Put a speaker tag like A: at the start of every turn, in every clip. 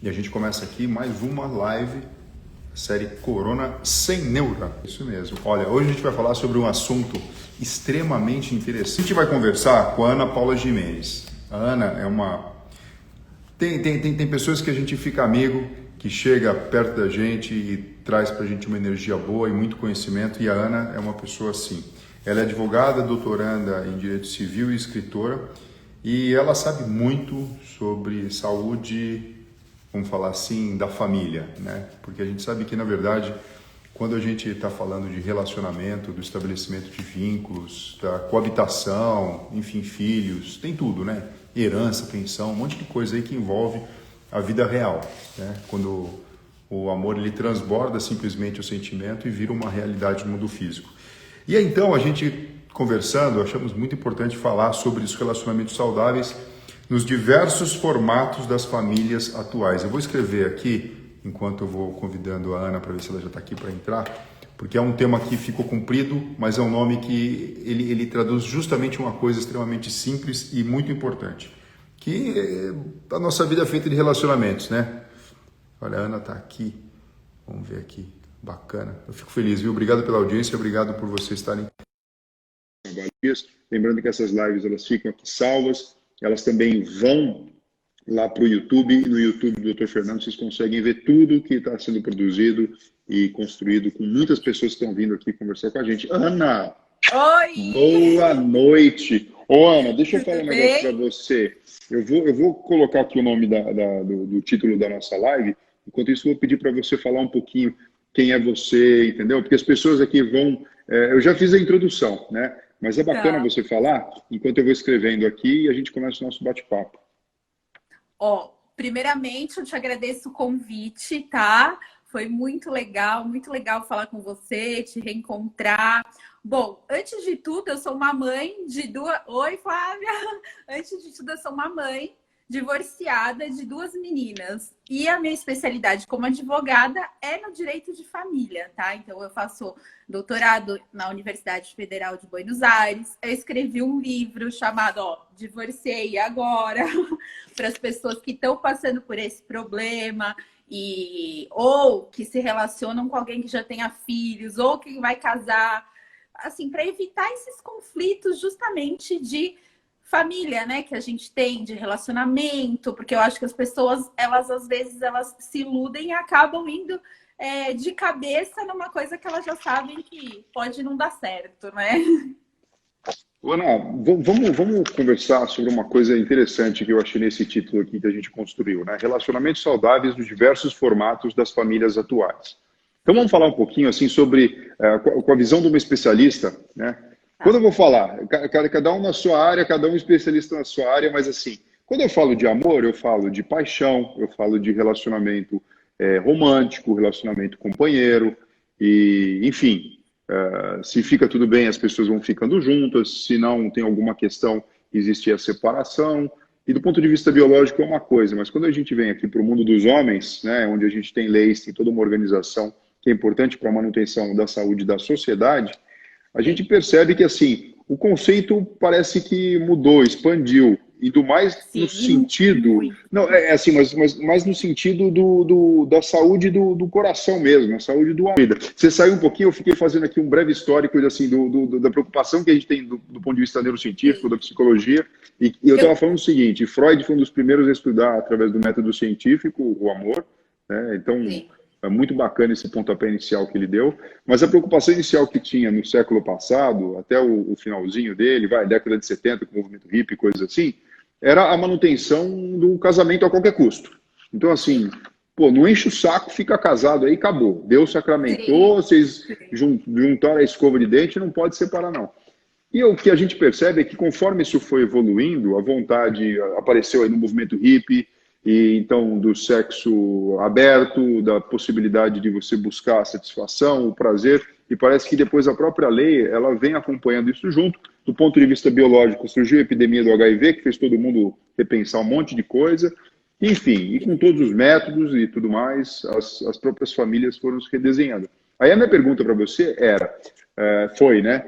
A: E a gente começa aqui mais uma live, série Corona Sem Neura. Isso mesmo. Olha, hoje a gente vai falar sobre um assunto extremamente interessante. A gente vai conversar com a Ana Paula Gimenez. A Ana é uma... Tem pessoas que a gente fica amigo, que chega perto da gente e traz pra gente uma energia boa e muito conhecimento, e a Ana é uma pessoa assim. Ela é advogada, doutoranda em Direito Civil e escritora, e ela sabe muito sobre saúde, vamos falar assim, da família, né? Porque a gente sabe que, na verdade, quando a gente está falando de relacionamento, do estabelecimento de vínculos, da coabitação, enfim, filhos, tem tudo, né? Herança, pensão, um monte de coisa aí que envolve a vida real, né? Quando o amor ele transborda simplesmente o sentimento e vira uma realidade no mundo físico. E aí, então, a gente conversando, achamos muito importante falar sobre os relacionamentos saudáveis nos diversos formatos das famílias atuais. Eu vou escrever aqui, enquanto eu vou convidando a Ana para ver se ela já está aqui para entrar, porque é um tema que ficou comprido, mas é um nome que ele traduz justamente uma coisa extremamente simples e muito importante, que a nossa vida é feita de relacionamentos, né? Olha, a Ana está aqui, vamos ver aqui, bacana. Eu fico feliz, viu? Obrigado pela audiência, obrigado por vocês estarem. Lembrando que essas lives elas ficam aqui salvas, elas também vão lá para o YouTube, e no YouTube do Dr. Fernando vocês conseguem ver tudo que está sendo produzido e construído com muitas pessoas que estão vindo aqui conversar com a gente. Ana!
B: Oi!
A: Boa noite! Ô Ana, deixa eu
B: Tudo
A: falar um negócio
B: bem?
A: para você. Eu vou colocar aqui o nome do título da nossa live, enquanto isso eu vou pedir para você falar um pouquinho quem é você, entendeu? Porque as pessoas aqui vão... eu já fiz a introdução, né? Mas é bacana
B: Tá.
A: você falar enquanto eu vou escrevendo aqui e a gente começa o nosso bate-papo.
B: Ó, primeiramente, eu te agradeço o convite, tá? Foi muito legal falar com você, te reencontrar. Bom, antes de tudo, eu sou uma mãe de duas... Oi, Flávia! Antes de tudo, eu sou uma mãe divorciada de duas meninas. E a minha especialidade como advogada é no direito de família, tá? Então, eu faço doutorado na Universidade Federal de Buenos Aires. Eu escrevi um livro chamado, ó, Divorciei Agora, para as pessoas que estão passando por esse problema ou que se relacionam com alguém que já tenha filhos ou que vai casar, assim, para evitar esses conflitos justamente de família, né, que a gente tem, de relacionamento, porque eu acho que as pessoas, elas às vezes elas se iludem e acabam indo de cabeça numa coisa que elas já sabem que pode não dar certo, né?
A: Ana, vamos conversar sobre uma coisa interessante que eu achei nesse título aqui que a gente construiu, né? Relacionamentos saudáveis nos diversos formatos das famílias atuais. Então vamos falar um pouquinho assim sobre, com a visão de uma especialista, né? Quando eu vou falar, cada um na sua área, cada um especialista na sua área, mas assim, quando eu falo de amor, eu falo de paixão, eu falo de relacionamento romântico, relacionamento companheiro, e enfim, se fica tudo bem, as pessoas vão ficando juntas, se não tem alguma questão, existe a separação, e do ponto de vista biológico é uma coisa, mas quando a gente vem aqui para o mundo dos homens, né, onde a gente tem leis, tem toda uma organização que é importante para a manutenção da saúde da sociedade, a gente percebe que, assim, o conceito parece que mudou, expandiu, indo mais no
B: Sim,
A: sentido...
B: muito.
A: Não, assim, mas mais no sentido da saúde do coração mesmo, a saúde do homem. Você saiu um pouquinho, eu fiquei fazendo aqui um breve histórico, assim, da preocupação que a gente tem do ponto de vista neurocientífico, da psicologia, e eu estava falando o seguinte, Freud foi um dos primeiros a estudar, através do método científico, o amor, né? Então...
B: Sim.
A: É muito bacana esse pontapé inicial que ele deu, mas a preocupação inicial que tinha no século passado, até o finalzinho dele, década de 70, com o movimento hippie, coisas assim, era a manutenção do casamento a qualquer custo. Então, assim, pô, não enche o saco, fica casado aí, acabou. Deus sacramentou, vocês juntaram a escova de dente, não pode separar, não. E o que a gente percebe é que conforme isso foi evoluindo, a vontade apareceu aí no movimento hippie, e então do sexo aberto, da possibilidade de você buscar a satisfação, o prazer, e parece que depois a própria lei, ela vem acompanhando isso junto. Do ponto de vista biológico, surgiu a epidemia do HIV, que fez todo mundo repensar um monte de coisa, enfim, e com todos os métodos e tudo mais, as próprias famílias foram se redesenhando. Aí a minha pergunta para você foi, né?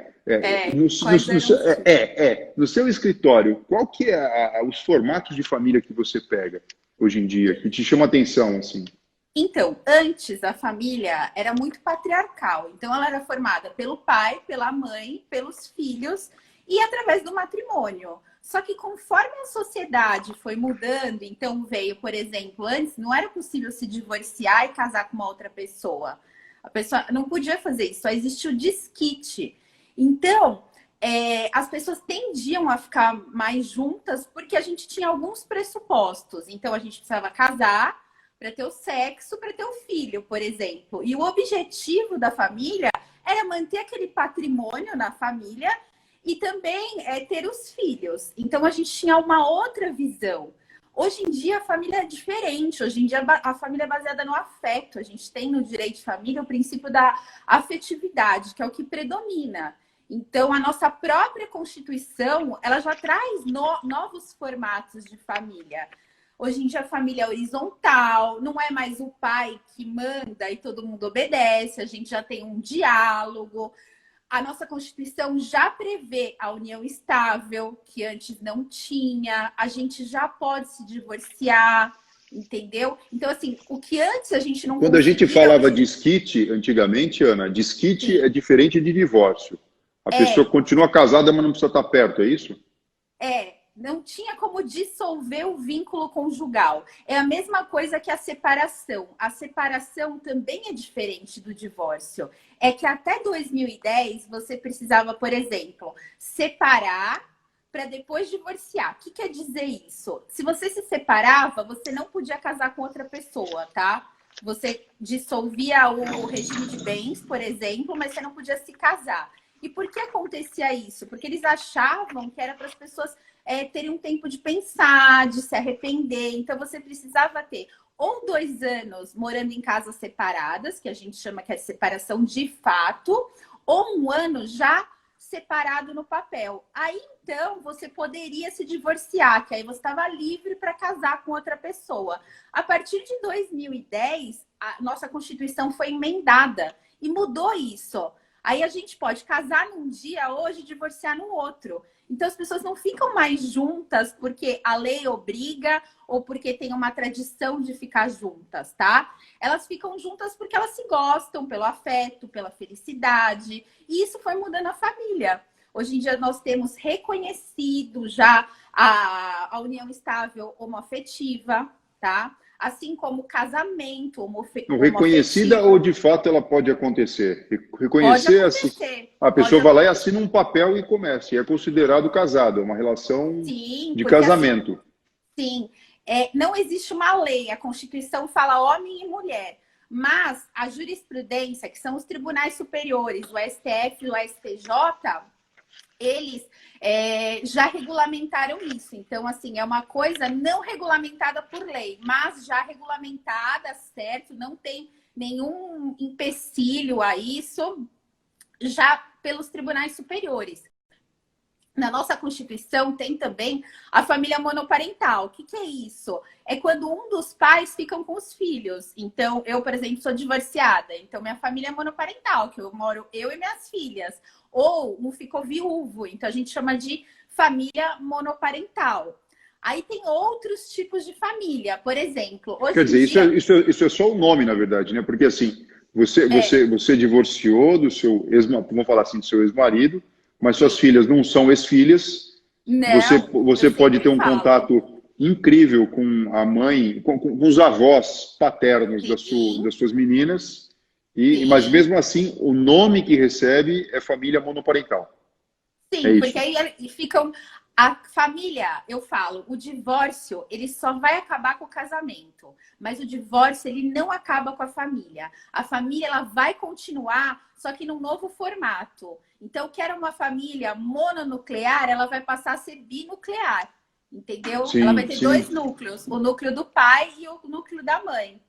A: No seu escritório, qual que é os formatos de família que você pega? hoje em dia, que te chama atenção, assim?
B: Então, antes a família era muito patriarcal. Então, ela era formada pelo pai, pela mãe, pelos filhos e através do matrimônio. Só que conforme a sociedade foi mudando, então veio, por exemplo, antes não era possível se divorciar e casar com uma outra pessoa. A pessoa não podia fazer isso, só existia o desquite. Então, as pessoas tendiam a ficar mais juntas porque a gente tinha alguns pressupostos. Então, a gente precisava casar para ter o sexo, para ter o filho, por exemplo. E o objetivo da família era manter aquele patrimônio na família e também ter os filhos. Então, a gente tinha uma outra visão. Hoje em dia, a família é diferente. Hoje em dia, a família é baseada no afeto. A gente tem no direito de família o princípio da afetividade, que é o que predomina. Então, a nossa própria Constituição, ela já traz novos formatos de família. Hoje em dia a família é horizontal, não é mais o pai que manda e todo mundo obedece, a gente já tem um diálogo. A nossa Constituição já prevê a união estável, que antes não tinha, a gente já pode se divorciar, entendeu? Então, assim, o que antes a gente não
A: Quando a gente
B: conseguia,
A: falava desquite, antigamente, Ana, desquite é diferente de divórcio. A pessoa continua casada, mas não precisa estar perto, é isso?
B: Não tinha como dissolver o vínculo conjugal. É a mesma coisa que a separação. A separação também é diferente do divórcio. É que até 2010 você precisava, por exemplo, separar para depois divorciar. O que quer dizer isso? Se você se separava, você não podia casar com outra pessoa, tá? Você dissolvia o regime de bens, por exemplo, mas você não podia se casar. E por que acontecia isso? Porque eles achavam que era para as pessoas terem um tempo de pensar, de se arrepender. Então, você precisava ter ou 2 anos morando em casas separadas, que a gente chama que é separação de fato, ou 1 ano já separado no papel. Aí, então, você poderia se divorciar, que aí você estava livre para casar com outra pessoa. A partir de 2010, a nossa Constituição foi emendada e mudou isso. Aí a gente pode casar num dia hoje e divorciar no outro. Então as pessoas não ficam mais juntas porque a lei obriga ou porque tem uma tradição de ficar juntas, tá? Elas ficam juntas porque elas se gostam, pelo afeto, pela felicidade. E isso foi mudando a família. Hoje em dia nós temos reconhecido já a união estável homoafetiva, tá? Assim como o casamento homoafetivo.
A: Reconhecida ou de fato ela pode acontecer? Reconhecer,
B: pode
A: assim,
B: acontecer.
A: a pessoa vai lá e assina um papel e começa. E é considerado casado, é uma relação de casamento.
B: Sim, não existe uma lei. A Constituição fala homem e mulher. Mas a jurisprudência, que são os tribunais superiores, o STF e o STJ, eles já regulamentaram isso. Então, assim, é uma coisa não regulamentada por lei, mas já regulamentada, certo? Não tem nenhum empecilho a isso, já pelos tribunais superiores. Na nossa Constituição tem também a família monoparental. O que é isso? É quando um dos pais ficam com os filhos. Então, eu, por exemplo, sou divorciada. Então, minha família é monoparental, que eu moro eu e minhas filhas. Ou um ficou viúvo. Então, a gente chama de família monoparental. Aí tem outros tipos de família. Por exemplo, hoje
A: quer dizer,
B: dia...
A: isso é só o nome, na verdade, né? Porque assim, você divorciou do seu vamos falar assim, do seu ex-marido, mas suas filhas não são ex-filhas. Você pode ter um contato incrível com a mãe, com os avós paternos das suas meninas, mas mesmo assim, o nome que recebe é família monoparental.
B: Sim, porque aí ficam... A família, eu falo, o divórcio, ele só vai acabar com o casamento. Mas o divórcio, ele não acaba com a família. A família, ela vai continuar, só que num novo formato. Então, que era uma família mononuclear, ela vai passar a ser binuclear. Entendeu?
A: Sim,
B: ela vai ter 2 núcleos. O núcleo do pai e o núcleo da mãe.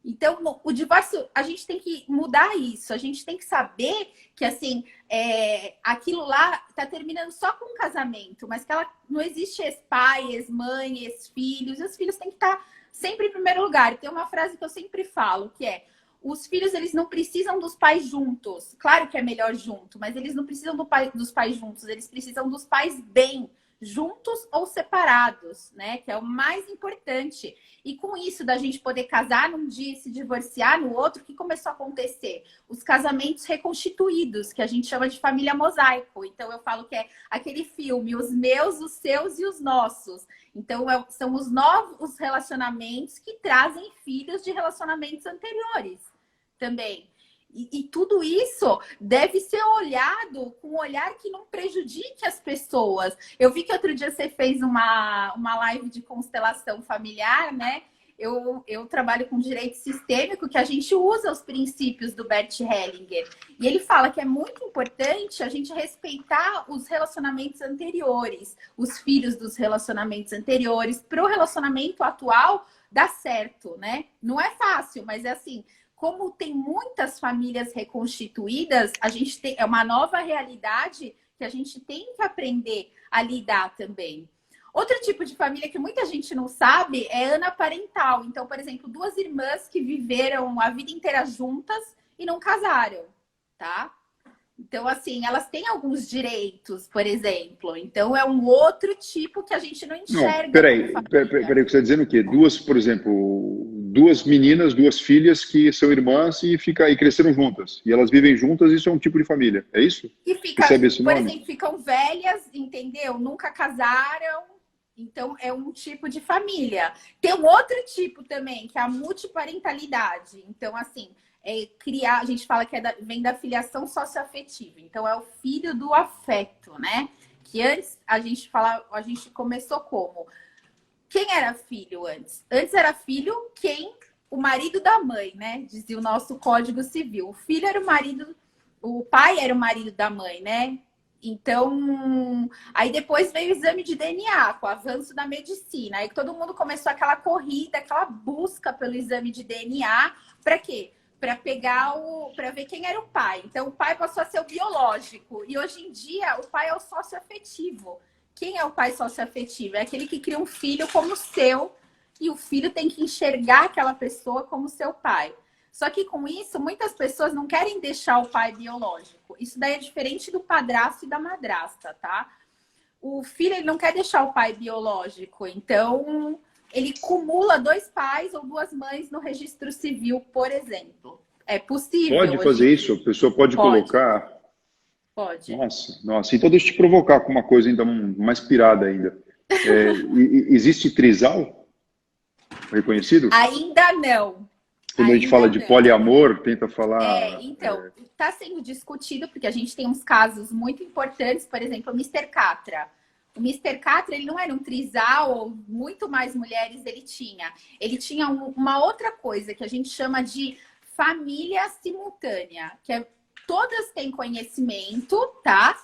B: Então, o divórcio, a gente tem que mudar isso. A gente tem que saber que, assim, aquilo lá está terminando só com um casamento, mas que não existe ex-pai, ex-mãe, ex-filhos. E os filhos têm que estar sempre em primeiro lugar. E tem uma frase que eu sempre falo, que é: os filhos, eles não precisam dos pais juntos. Claro que é melhor junto, mas eles não precisam dos pais juntos. Eles precisam dos pais bem juntos ou separados, né? Que é o mais importante. E com isso da gente poder casar num dia e se divorciar no outro, o que começou a acontecer? Os casamentos reconstituídos, que a gente chama de família mosaico. Então eu falo que é aquele filme, os meus, os seus e os nossos. Então são os novos relacionamentos que trazem filhos de relacionamentos anteriores também. E tudo isso deve ser olhado com um olhar que não prejudique as pessoas. Eu vi que outro dia você fez uma live de constelação familiar, né? Eu trabalho com direito sistêmico, que a gente usa os princípios do Bert Hellinger. E ele fala que é muito importante a gente respeitar os relacionamentos anteriores, os filhos dos relacionamentos anteriores, para o relacionamento atual dar certo, né? Não é fácil, mas é assim... Como tem muitas famílias reconstituídas, a gente tem uma nova realidade que a gente tem que aprender a lidar também. Outro tipo de família que muita gente não sabe é anaparental. Então, por exemplo, duas irmãs que viveram a vida inteira juntas e não casaram, tá? Então, assim, elas têm alguns direitos, por exemplo. Então, é um outro tipo que a gente não enxerga.
A: Não, peraí, você está dizendo o quê? Duas, por exemplo, duas meninas, duas filhas que são irmãs e cresceram juntas. E elas vivem juntas, isso é um tipo de família, é isso?
B: E fica, por exemplo, ficam velhas, entendeu? Nunca casaram. Então, é um tipo de família. Tem um outro tipo também, que é a multiparentalidade. Então, assim... criar, a gente fala que vem da filiação socioafetiva. Então, é o filho do afeto, né? Que antes a gente começou como? Quem era filho antes? Antes era filho o marido da mãe, né? Dizia o nosso Código Civil. O filho era o marido, o pai era o marido da mãe, né? Então, aí depois veio o exame de DNA, com o avanço da medicina. Aí todo mundo começou aquela corrida, aquela busca pelo exame de DNA. Para quê? Para ver quem era o pai. Então, o pai passou a ser o biológico. E hoje em dia, o pai é o socioafetivo. Quem é o pai socioafetivo? É aquele que cria um filho como seu e o filho tem que enxergar aquela pessoa como seu pai. Só que com isso, muitas pessoas não querem deixar o pai biológico. Isso daí é diferente do padrasto e da madrasta, tá? O filho, ele não quer deixar o pai biológico. Então... ele cumula dois pais ou duas mães no registro civil, por exemplo. É possível.
A: Pode fazer isso? A pessoa pode colocar?
B: Pode.
A: Nossa. Então deixa eu te provocar com uma coisa ainda mais pirada ainda. Existe trisal reconhecido?
B: Ainda não.
A: Quando a gente fala de poliamor, tenta falar...
B: Então, está sendo discutido, porque a gente tem uns casos muito importantes, por exemplo, o Mister Catra. O Mister Catra, ele não era um trisal, ou muito mais mulheres ele tinha. Ele tinha uma outra coisa que a gente chama de família simultânea, que é todas têm conhecimento, tá?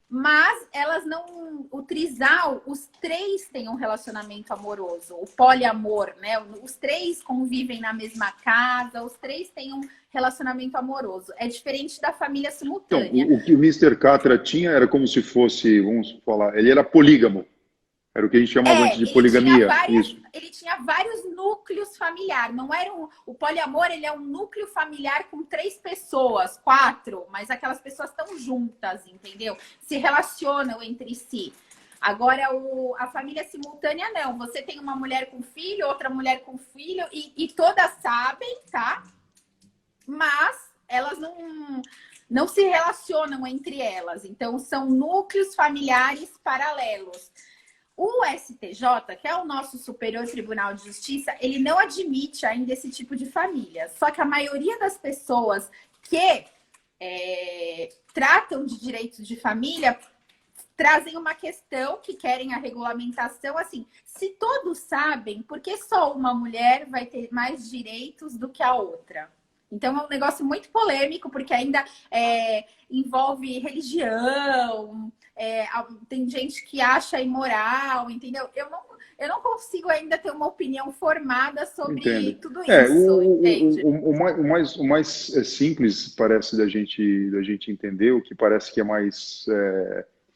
B: Mas elas não... O trisal, os três têm um relacionamento amoroso. O poliamor, né? Os três convivem na mesma casa, os três têm um relacionamento amoroso. É diferente da família simultânea.
A: Então, o que o Mister Catra tinha era como se fosse, vamos falar, ele era polígamo. Era o que a gente chamava antes de poligamia.
B: Ele tinha vários núcleos familiares. Não era o poliamor, ele é um núcleo familiar com 3 pessoas, 4, mas aquelas pessoas estão juntas, entendeu? Se relacionam entre si. Agora, a família simultânea, não. Você tem uma mulher com filho, outra mulher com filho, e todas sabem, tá? Mas elas não se relacionam entre elas. Então, são núcleos familiares paralelos. O STJ, que é o nosso Superior Tribunal de Justiça, ele não admite ainda esse tipo de família. Só que a maioria das pessoas que tratam de direitos de família trazem uma questão que querem a regulamentação, assim, se todos sabem, por que só uma mulher vai ter mais direitos do que a outra? Então, é um negócio muito polêmico, porque ainda envolve religião, tem gente que acha imoral, entendeu? Eu não consigo ainda ter uma opinião formada sobre tudo isso, entende?
A: O mais simples, parece, da gente entender, o que parece que é mais...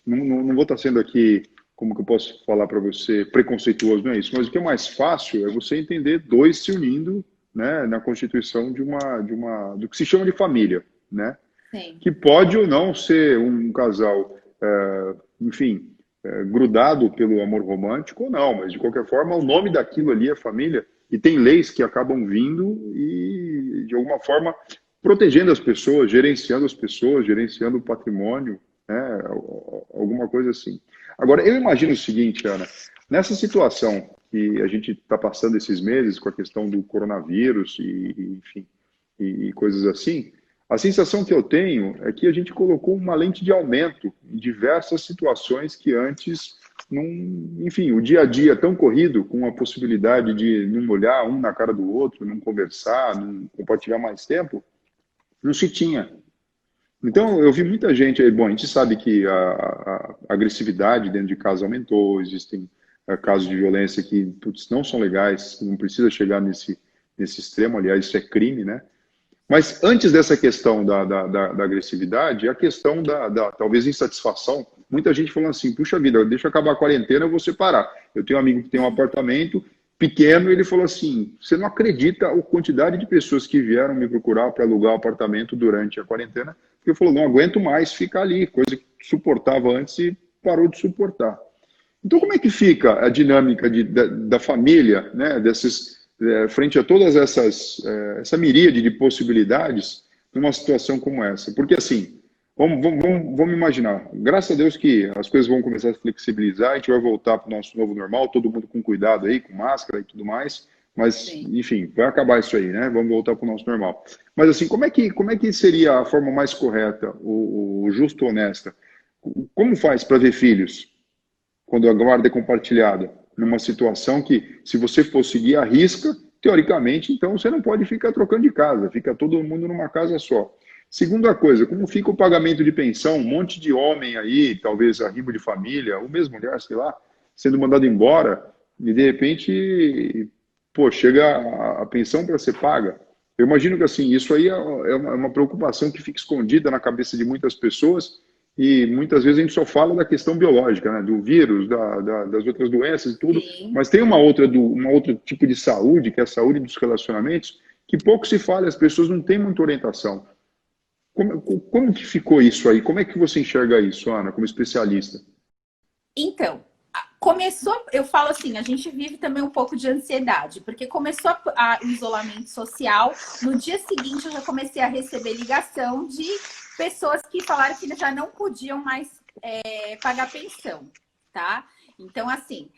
A: não vou estar sendo aqui, como que eu posso falar para você, preconceituoso, não é isso, mas o que é mais fácil é você entender dois se unindo, né, na constituição do que se chama de família, né?
B: Sim.
A: Que pode ou não ser um casal, enfim, grudado pelo amor romântico ou não, mas de qualquer forma o nome daquilo ali é família, e tem leis que acabam vindo e, de alguma forma, protegendo as pessoas, gerenciando o patrimônio, né, alguma coisa assim. Agora, eu imagino o seguinte, Ana, nessa situação que a gente está passando esses meses com a questão do coronavírus enfim, e coisas assim, a sensação que eu tenho é que a gente colocou uma lente de aumento em diversas situações que antes, não, enfim, o dia a dia tão corrido, com a possibilidade de não olhar um na cara do outro, não conversar, não compartilhar mais tempo, não se tinha. Então, eu vi muita gente, bom, a gente sabe que a agressividade dentro de casa aumentou, existem casos de violência que, putz, não são legais, não precisa chegar nesse extremo, aliás, isso é crime, né? Mas antes dessa questão da agressividade, a questão talvez insatisfação. Muita gente falando assim, puxa vida, deixa eu acabar a quarentena, eu vou separar. Eu tenho um amigo que tem um apartamento pequeno e ele falou assim, você não acredita a quantidade de pessoas que vieram me procurar para alugar o apartamento durante a quarentena, porque eu falou, não aguento mais ficar ali, coisa que suportava antes e parou de suportar. Então, como é que fica a dinâmica da família, né, frente a todas essa miríade de possibilidades numa situação como essa? Porque, assim, vamos imaginar, graças a Deus que as coisas vão começar a se flexibilizar, a gente vai voltar para o nosso novo normal, todo mundo com cuidado aí, com máscara e tudo mais, mas, sim, enfim, vai acabar isso aí, né? Vamos voltar para o nosso normal. Mas, assim, como é que seria a forma mais correta, o justo, honesta? Como faz para ver filhos quando a guarda é compartilhada? Numa situação que, se você for seguir a risca, teoricamente, então você não pode ficar trocando de casa, fica todo mundo numa casa só. Segunda coisa, como fica o pagamento de pensão? Um monte de homem aí, talvez arrimo de família, ou mesmo mulher, sei lá, sendo mandado embora, e de repente, pô, chega a pensão para ser paga. Eu imagino que, assim, isso aí é uma preocupação que fica escondida na cabeça de muitas pessoas, e muitas vezes a gente só fala da questão biológica, né? Do vírus, das outras doenças e tudo, sim, mas tem uma outra tipo de saúde, que é a saúde dos relacionamentos, que pouco se fala, as pessoas não têm muita orientação. Como que ficou isso aí? Como é que você enxerga isso, Ana, como especialista?
B: Então, começou, eu falo assim, a gente vive também um pouco de ansiedade, porque começou o isolamento social, no dia seguinte eu já comecei a receber ligação de pessoas que falaram que já não podiam mais pagar pensão, tá? Então, assim,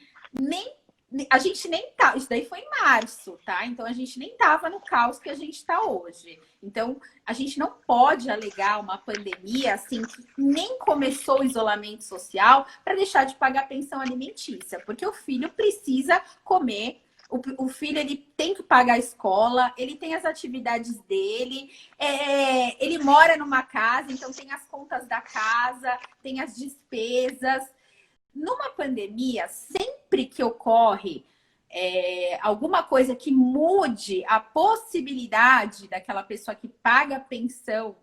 B: a gente nem tá, isso daí foi em março, tá? Então a gente nem tava no caos que a gente está hoje. Então a gente não pode alegar uma pandemia assim que nem começou o isolamento social para deixar de pagar pensão alimentícia, porque o filho precisa comer. O filho, ele tem que pagar a escola, ele tem as atividades dele, ele mora numa casa, então tem as contas da casa, tem as despesas. Numa pandemia, sempre que ocorre alguma coisa que mude a possibilidade daquela pessoa que paga pensão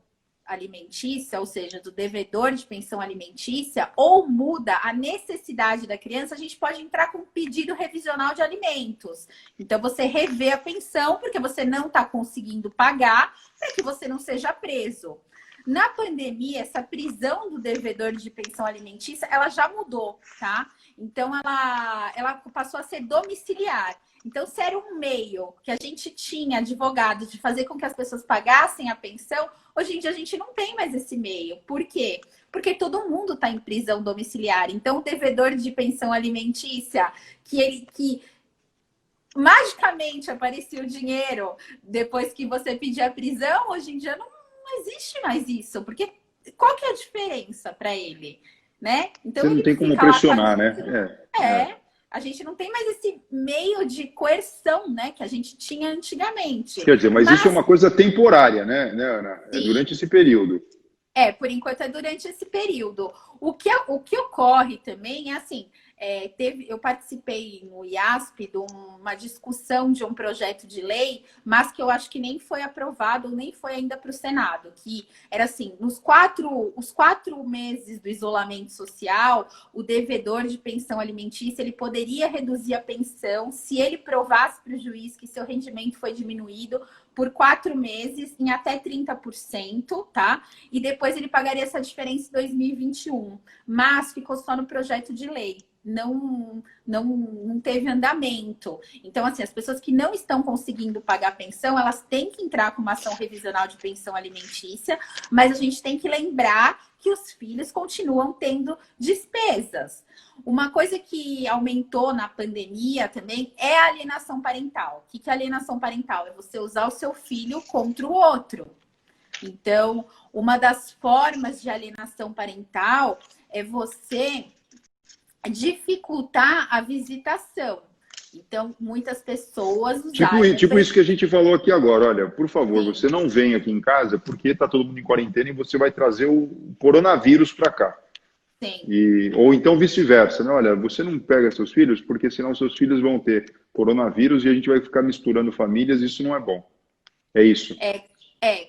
B: alimentícia, ou seja, do devedor de pensão alimentícia, ou muda a necessidade da criança, a gente pode entrar com um pedido revisional de alimentos. Então, você revê a pensão, porque você não está conseguindo pagar, para que você não seja preso. Na pandemia, essa prisão do devedor de pensão alimentícia, ela já mudou, tá? Então, ela passou a ser domiciliar. Então, se era um meio que a gente tinha, advogado, de fazer com que as pessoas pagassem a pensão, hoje em dia a gente não tem mais esse meio. Por quê? Porque todo mundo está em prisão domiciliar. Então, o devedor de pensão alimentícia, que magicamente aparecia o dinheiro depois que você pedia a prisão, hoje em dia não existe mais isso. Porque qual que é a diferença para ele? Né? Então,
A: você não tem como pressionar, né?
B: A gente não tem mais esse meio de coerção, né, que a gente tinha antigamente.
A: Quer dizer, mas isso é uma coisa temporária, né, Ana? É durante esse período.
B: Por enquanto é durante esse período. O que ocorre também é assim, eu participei no IASP de uma discussão de um projeto de lei, mas que eu acho que nem foi aprovado, nem foi ainda para o Senado, que era assim, os 4 meses do isolamento social, o devedor de pensão alimentícia, ele poderia reduzir a pensão se ele provasse para o juiz que seu rendimento foi diminuído por 4 meses em até 30%, tá? E depois ele pagaria essa diferença em 2021. Mas ficou só no projeto de lei. Não teve andamento. Então, assim, as pessoas que não estão conseguindo pagar pensão, elas têm que entrar com uma ação revisional de pensão alimentícia, mas a gente tem que lembrar que os filhos continuam tendo despesas. Uma coisa que aumentou na pandemia também é a alienação parental. O que é alienação parental? É você usar o seu filho contra o outro. Então, uma das formas de alienação parental é você dificultar a visitação. Então, muitas pessoas usaram...
A: Tipo isso que a gente falou aqui agora. Olha, por favor, você não vem aqui em casa porque está todo mundo em quarentena e você vai trazer o coronavírus para cá.
B: Sim.
A: Ou então vice-versa, né? Olha, você não pega seus filhos porque senão seus filhos vão ter coronavírus e a gente vai ficar misturando famílias, isso não é bom. É isso.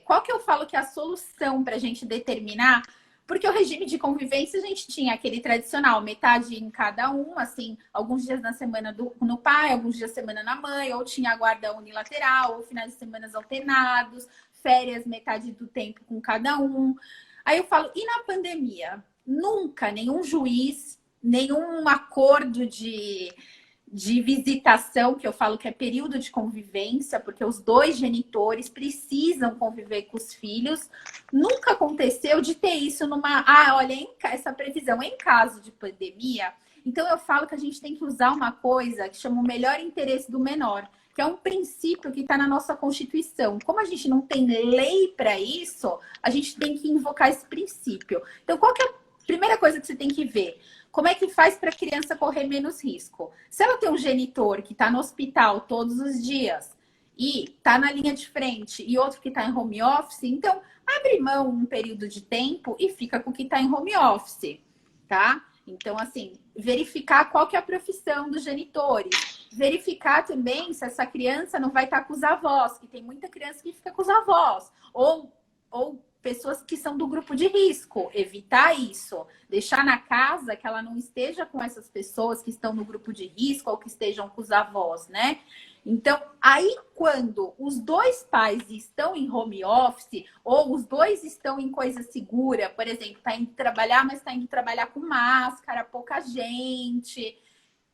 B: Qual que eu falo que é a solução para a gente determinar? Porque o regime de convivência a gente tinha aquele tradicional, metade em cada um, assim, alguns dias na semana no pai, alguns dias na semana na mãe, ou tinha a guarda unilateral, ou finais de semana alternados, férias metade do tempo com cada um. Aí eu falo, e na pandemia? Nunca nenhum juiz, nenhum acordo de visitação, que eu falo que é período de convivência, porque os dois genitores precisam conviver com os filhos. Nunca aconteceu de ter isso olha, essa previsão em caso de pandemia. Então eu falo que a gente tem que usar uma coisa que chama o melhor interesse do menor, que é um princípio que está na nossa Constituição. Como a gente não tem lei para isso, a gente tem que invocar esse princípio. Então, qual que é a primeira coisa que você tem que ver? Como é que faz para a criança correr menos risco? Se ela tem um genitor que está no hospital todos os dias e está na linha de frente e outro que está em home office, então abre mão um período de tempo e fica com o que está em home office, tá? Então, assim, verificar qual que é a profissão dos genitores. Verificar também se essa criança não vai estar com os avós, que tem muita criança que fica com os avós. Ou pessoas que são do grupo de risco, evitar isso, deixar na casa que ela não esteja com essas pessoas que estão no grupo de risco ou que estejam com os avós, né? Então, aí quando os dois pais estão em home office ou os dois estão em coisa segura, por exemplo, está indo trabalhar, mas está indo trabalhar com máscara, pouca gente,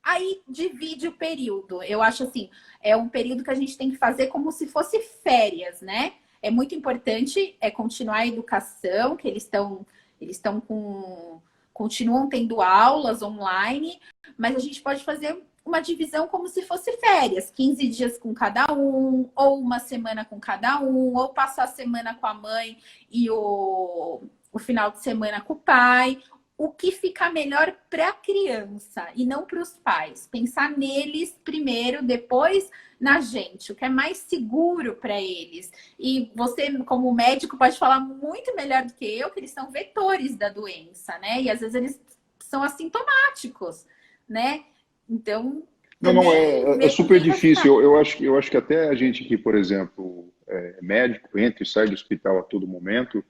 B: aí divide o período. Eu acho assim, é um período que a gente tem que fazer como se fosse férias, né? É muito importante continuar a educação, que continuam tendo aulas online, mas a gente pode fazer uma divisão como se fosse férias, 15 dias com cada um, ou uma semana com cada um, ou passar a semana com a mãe e o final de semana com o pai. O que fica melhor para a criança e não para os pais. Pensar neles primeiro, depois na gente, o que é mais seguro para eles. E você, como médico, pode falar muito melhor do que eu, que eles são vetores da doença, né? E às vezes eles são assintomáticos, né? Então...
A: Não, é super difícil. Eu acho que até a gente que, por exemplo, é médico, entra e sai do hospital a todo momento,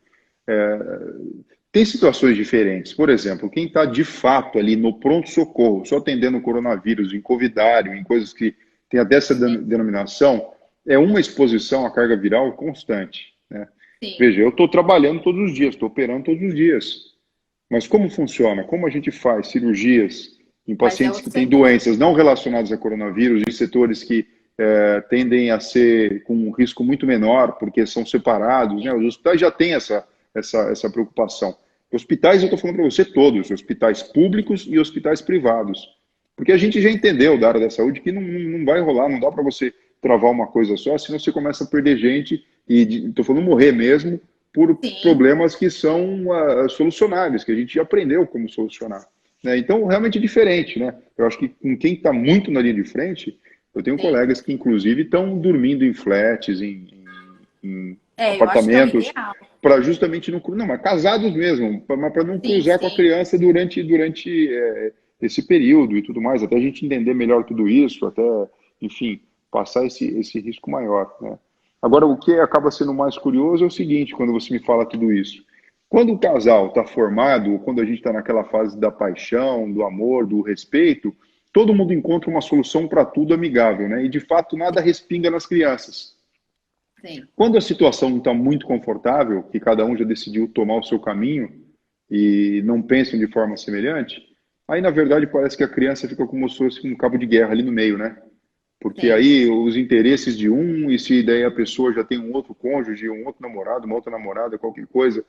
A: tem situações diferentes. Por exemplo, quem está de fato ali no pronto-socorro, só atendendo o coronavírus, em covidário, em coisas que tem até essa denominação, é uma exposição à carga viral constante, né? Veja, eu estou trabalhando todos os dias, estou operando todos os dias. Mas como funciona? Como a gente faz cirurgias em pacientes que têm doenças não relacionadas a coronavírus, em setores que tendem a ser com um risco muito menor, porque são separados, né? Os hospitais já têm essa preocupação. Hospitais, eu estou falando para você todos, hospitais públicos e hospitais privados. Porque a gente já entendeu da área da saúde que não vai rolar, não dá para você travar uma coisa só, senão você começa a perder gente, e estou falando morrer mesmo, por problemas que são solucionáveis, que a gente já aprendeu como solucionar. Né? Então, realmente é diferente, né? Eu acho que com quem está muito na linha de frente, eu tenho colegas que, inclusive, estão dormindo em flats, em apartamentos, para justamente não, mas casados mesmo, para não cruzar com a criança durante esse período e tudo mais, até a gente entender melhor tudo isso, até, enfim, passar esse risco maior, né? Agora, o que acaba sendo mais curioso é o seguinte, quando você me fala tudo isso. Quando o casal está formado, ou quando a gente está naquela fase da paixão, do amor, do respeito, todo mundo encontra uma solução para tudo amigável, né? E, de fato, nada respinga nas crianças.
B: Sim.
A: Quando a situação não está muito confortável, que cada um já decidiu tomar o seu caminho e não pensam de forma semelhante, aí, na verdade, parece que a criança fica como se fosse um cabo de guerra ali no meio, né? Porque
B: Sim.
A: aí os interesses de um, e se daí a pessoa já tem um outro cônjuge, um outro namorado, uma outra namorada, qualquer coisa,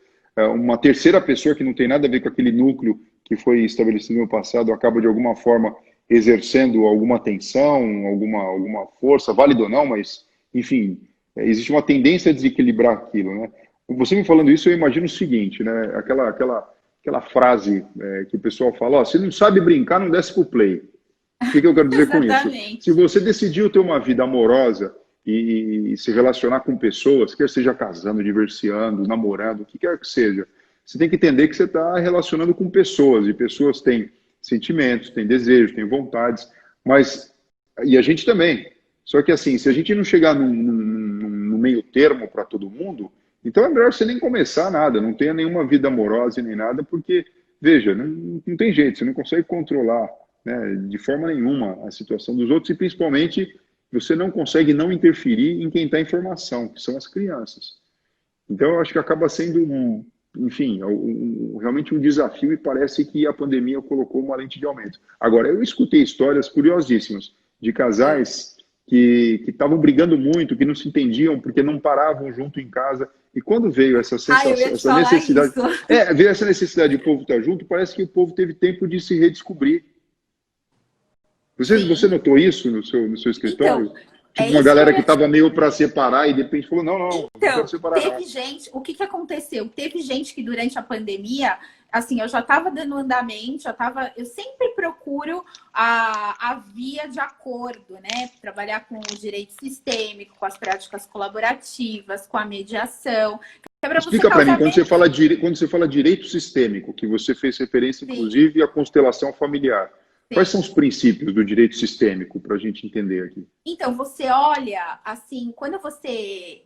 A: uma terceira pessoa que não tem nada a ver com aquele núcleo que foi estabelecido no passado, acaba de alguma forma exercendo alguma tensão, alguma força, válido ou não, mas, enfim, existe uma tendência a desequilibrar aquilo, né? Você me falando isso, eu imagino o seguinte, né? Aquela frase que o pessoal fala, ó, se não sabe brincar, não desce pro play. O que eu quero dizer com isso? Se
B: Exatamente.
A: você decidiu ter uma vida amorosa e se relacionar com pessoas, quer seja casando, divorciando, namorando, o que quer que seja, você tem que entender que você está relacionando com pessoas, e pessoas têm sentimentos, têm desejos, têm vontades, mas e a gente também. Só que assim, se a gente não chegar no meio termo para todo mundo, então é melhor você nem começar nada, não tenha nenhuma vida amorosa e nem nada, porque, veja, não tem jeito, você não consegue controlar, né, de forma nenhuma a situação dos outros, e principalmente você não consegue não interferir em quem está em formação, que são as crianças. Então eu acho que acaba sendo enfim, realmente um desafio, e parece que a pandemia colocou uma lente de aumento. Agora, eu escutei histórias curiosíssimas de casais que estavam brigando muito, que não se entendiam porque não paravam junto em casa. E quando veio essa
B: Ah, eu
A: sensação,
B: ia te
A: essa
B: falar
A: necessidade,
B: isso.
A: veio essa necessidade de o povo estar junto, parece que o povo teve tempo de se redescobrir. Você
B: Sim.
A: notou isso no seu
B: Então,
A: escritório?
B: é
A: Tipo, uma
B: isso que eu
A: galera que
B: ia te...
A: estava meio para separar e de repente falou, não quero
B: Então,
A: separar não.
B: teve gente, o que que aconteceu? Teve gente que durante a pandemia, assim, eu já estava dando andamento, eu sempre procuro a via de acordo, né? Trabalhar com o direito sistêmico, com as práticas colaborativas, com a mediação, que é para você
A: Explica para mim,
B: causar menos.
A: quando você fala direito sistêmico, que você fez referência,
B: Sim,
A: inclusive, à constelação familiar, quais são
B: sim.
A: os princípios do direito sistêmico, para a gente entender aqui?
B: Então, você olha, assim, quando você...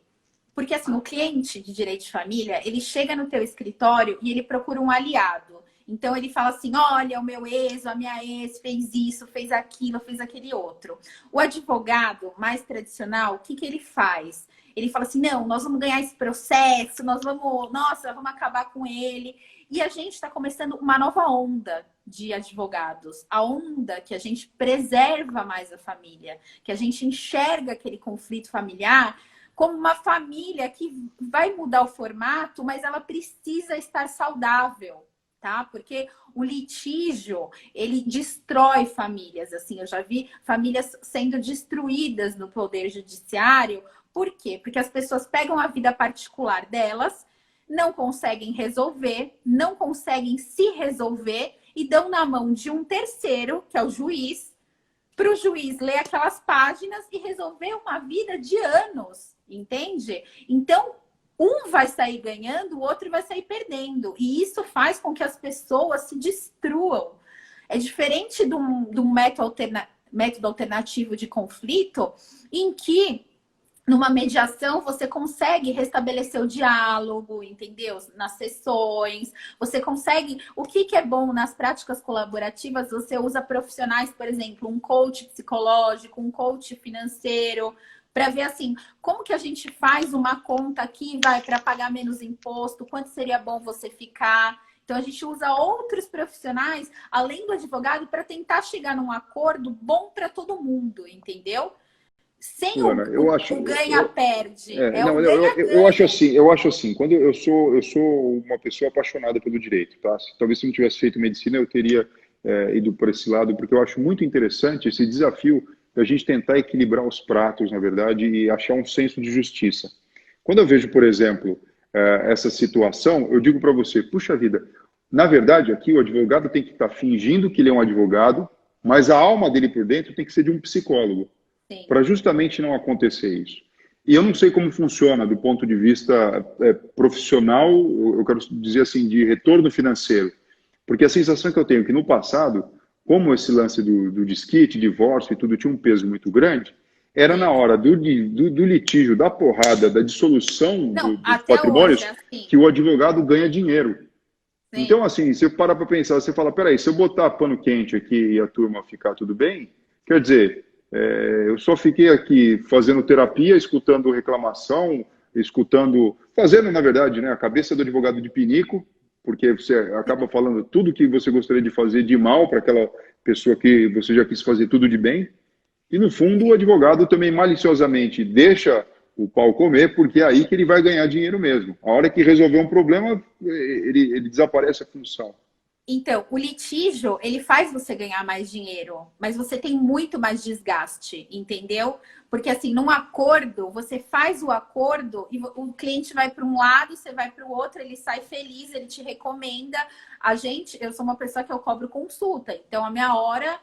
B: Porque, assim, o cliente de direito de família, ele chega no teu escritório e ele procura um aliado. Então, ele fala assim, olha, o meu ex, a minha ex fez isso, fez aquilo, fez aquele outro. O advogado mais tradicional, o que que ele faz? Ele fala assim, não, nós vamos ganhar esse processo, nós vamos, nossa, vamos acabar com ele. E a gente está começando uma nova onda de advogados. A onda que a gente preserva mais a família, que a gente enxerga aquele conflito familiar como uma família que vai mudar o formato, mas ela precisa estar saudável, tá? Porque o litígio, ele destrói famílias, assim, eu já vi famílias sendo destruídas no poder judiciário. Por quê? Porque as pessoas pegam a vida particular delas, não conseguem resolver, não conseguem se resolver e dão na mão de um terceiro, que é o juiz, para o juiz ler aquelas páginas e resolver uma vida de anos, entende? Então, um vai sair ganhando, o outro vai sair perdendo. E isso faz com que as pessoas se destruam. É diferente de um método alternativo de conflito, em que numa mediação, você consegue restabelecer o diálogo, entendeu? Nas sessões, você consegue... O que que é bom nas práticas colaborativas? Você usa profissionais, por exemplo, um coach psicológico, um coach financeiro, para ver assim, como que a gente faz uma conta aqui, vai, para pagar menos imposto, quanto seria bom você ficar. Então, a gente usa outros profissionais, além do advogado, para tentar chegar num acordo bom para todo mundo, entendeu? Sem
A: Luana, eu acho,
B: o ganha-perde. É
A: não,
B: o
A: eu
B: ganha-ganha.
A: acho assim, quando eu sou uma pessoa apaixonada pelo direito, tá? Talvez se eu não tivesse feito medicina, eu teria ido por esse lado, porque eu acho muito interessante esse desafio da gente tentar equilibrar os pratos, na verdade, e achar um senso de justiça. Quando eu vejo, por exemplo, essa situação, eu digo para você, puxa vida, na verdade, aqui o advogado tem que estar fingindo que ele é um advogado, mas a alma dele por dentro tem que ser de um psicólogo,
B: Sim,
A: para justamente não acontecer isso. E eu não sei como funciona do ponto de vista profissional, eu quero dizer assim, de retorno financeiro, porque a sensação que eu tenho é que no passado, como esse lance do desquite, divórcio e tudo tinha um peso muito grande, era na hora do litígio, da porrada, da dissolução
B: Não,
A: dos
B: até hoje
A: patrimônios,
B: é assim.
A: que o advogado ganha dinheiro. Então,
B: Sim.
A: assim, você para pensar, você fala, peraí, se eu botar pano quente aqui e a turma ficar tudo bem, quer dizer, eu só fiquei aqui fazendo terapia, escutando reclamação, fazendo, na verdade, né, a cabeça do advogado de pinico, porque você acaba falando tudo que você gostaria de fazer de mal para aquela pessoa que você já quis fazer tudo de bem, e no fundo o advogado também maliciosamente deixa o pau comer, porque é aí que ele vai ganhar dinheiro mesmo. A hora que resolver um problema, ele desaparece a função.
B: Então, o litígio, ele faz você ganhar mais dinheiro, mas você tem muito mais desgaste, entendeu? Porque assim, num acordo, você faz o acordo e o cliente vai para um lado, você vai para o outro, ele sai feliz, ele te recomenda. Eu sou uma pessoa que eu cobro consulta, então a minha hora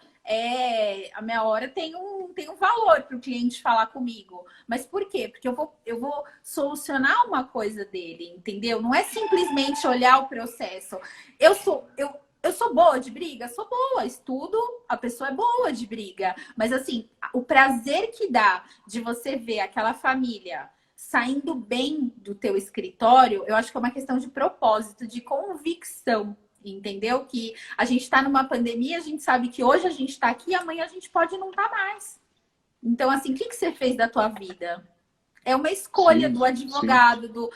B: tem um valor para o cliente falar comigo. Mas por quê? Porque eu vou solucionar uma coisa dele, entendeu? Não é simplesmente olhar o processo. Eu sou boa de briga? Sou boa, estudo, a pessoa é boa de briga. Mas assim, o prazer que dá de você ver aquela família saindo bem do teu escritório, eu acho que é uma questão de propósito, de convicção, entendeu? Que a gente está numa pandemia, a gente sabe que hoje a gente está aqui, amanhã a gente pode não estar mais. Então, assim, o que você fez da tua vida? É uma escolha
A: Sim,
B: do
A: sim.
B: advogado,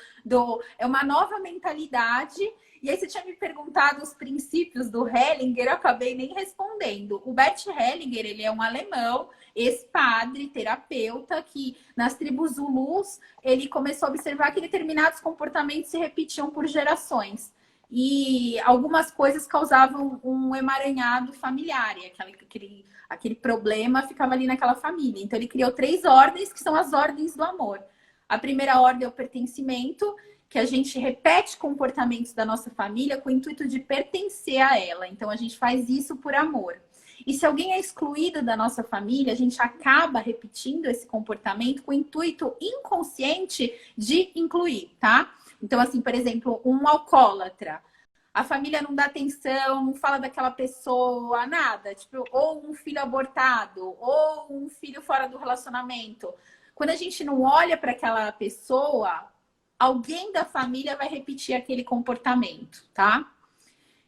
B: é uma nova mentalidade. E aí você tinha me perguntado os princípios do Hellinger, eu acabei nem respondendo. O Bert Hellinger, ele é um alemão, ex-padre, terapeuta, que nas tribos Zulus, ele começou a observar que determinados comportamentos se repetiam por gerações. E algumas coisas causavam um emaranhado familiar, e aquele problema ficava ali naquela família. Então ele criou 3 ordens, que são as ordens do amor. A primeira ordem é o pertencimento, que a gente repete comportamentos da nossa família com o intuito de pertencer a ela. Então a gente faz isso por amor. E se alguém é excluído da nossa família, a gente acaba repetindo esse comportamento com o intuito inconsciente de incluir, tá? Então, assim, por exemplo, um alcoólatra. A família não dá atenção, não fala daquela pessoa, nada. Tipo, ou um filho abortado, ou um filho fora do relacionamento. Quando a gente não olha para aquela pessoa, alguém da família vai repetir aquele comportamento, tá?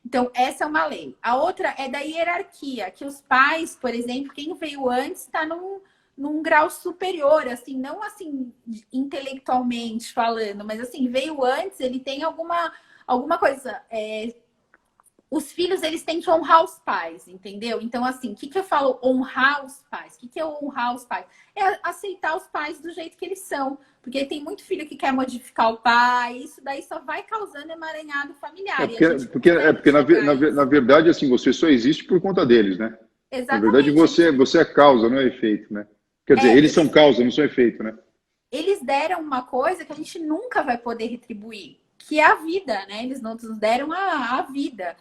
B: Então, essa é uma lei. A outra é da hierarquia, que os pais, por exemplo, quem veio antes está num grau superior, assim, não assim intelectualmente falando, mas assim, veio antes, ele tem alguma coisa. Os filhos, eles têm que honrar os pais, entendeu? Então, assim, o que eu falo honrar os pais? O que é honrar os pais? É aceitar os pais do jeito que eles são. Porque tem muito filho que quer modificar o pai, isso daí só vai causando emaranhado familiar. E a gente consegue chegar a
A: Na
B: isso.
A: verdade, assim, você só existe por conta deles, né? Na verdade,
B: Exatamente.
A: você é causa, não é efeito, né? Quer dizer, eles são
B: Eles,
A: causa, não são efeito, né?
B: eles deram uma coisa que a gente nunca vai poder retribuir, que é a vida, né? Eles não nos deram a vida.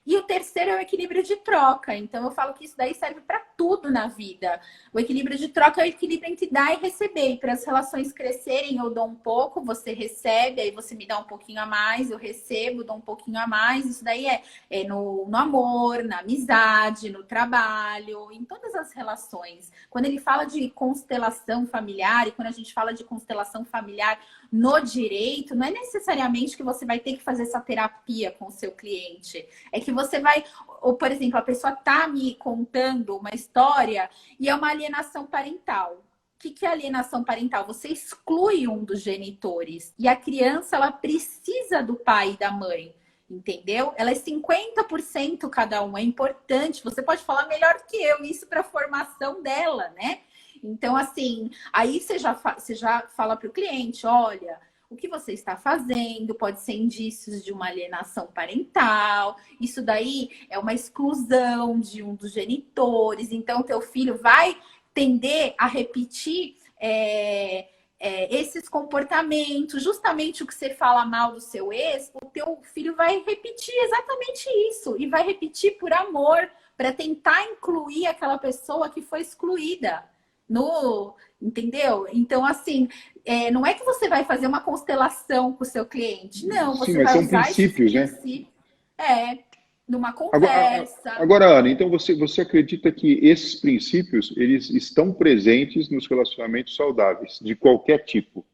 B: E o terceiro é o equilíbrio de troca. Então, eu falo que isso daí serve para tudo na vida. O equilíbrio de troca é o equilíbrio entre dar e receber. E para as relações crescerem, eu dou um pouco, você recebe, aí você me dá um pouquinho a mais, eu recebo, dou um pouquinho a mais. Isso daí é no amor, na amizade, no trabalho, em todas as relações. Quando ele fala de constelação familiar, e quando a gente fala de constelação familiar no direito, não é necessariamente que você vai ter que fazer essa terapia com o seu cliente. É que você vai, ou por exemplo, a pessoa tá me contando uma história e é uma alienação parental. O que é alienação parental? Você exclui um dos genitores e a criança, ela precisa do pai e da mãe, entendeu? Ela é 50% cada um, é importante. Você pode falar melhor que eu isso para a formação dela, né? Então, assim, aí você já fala para o cliente, olha, o que você está fazendo pode ser indícios de uma alienação parental, isso daí é uma exclusão de um dos genitores, então teu filho vai tender a repetir esses comportamentos, justamente o que você fala mal do seu ex, o teu filho vai repetir exatamente isso, e vai repetir por amor, para tentar incluir aquela pessoa que foi excluída. Entendeu? Então, assim, não é que você vai fazer uma constelação com o seu cliente. Não,
A: Sim,
B: você
A: mas
B: vai
A: são
B: usar esses
A: princípios, né?
B: princípios. É. numa
A: Agora,
B: conversa.
A: agora, Ana, então você acredita que esses princípios, eles estão presentes nos relacionamentos saudáveis, de qualquer tipo?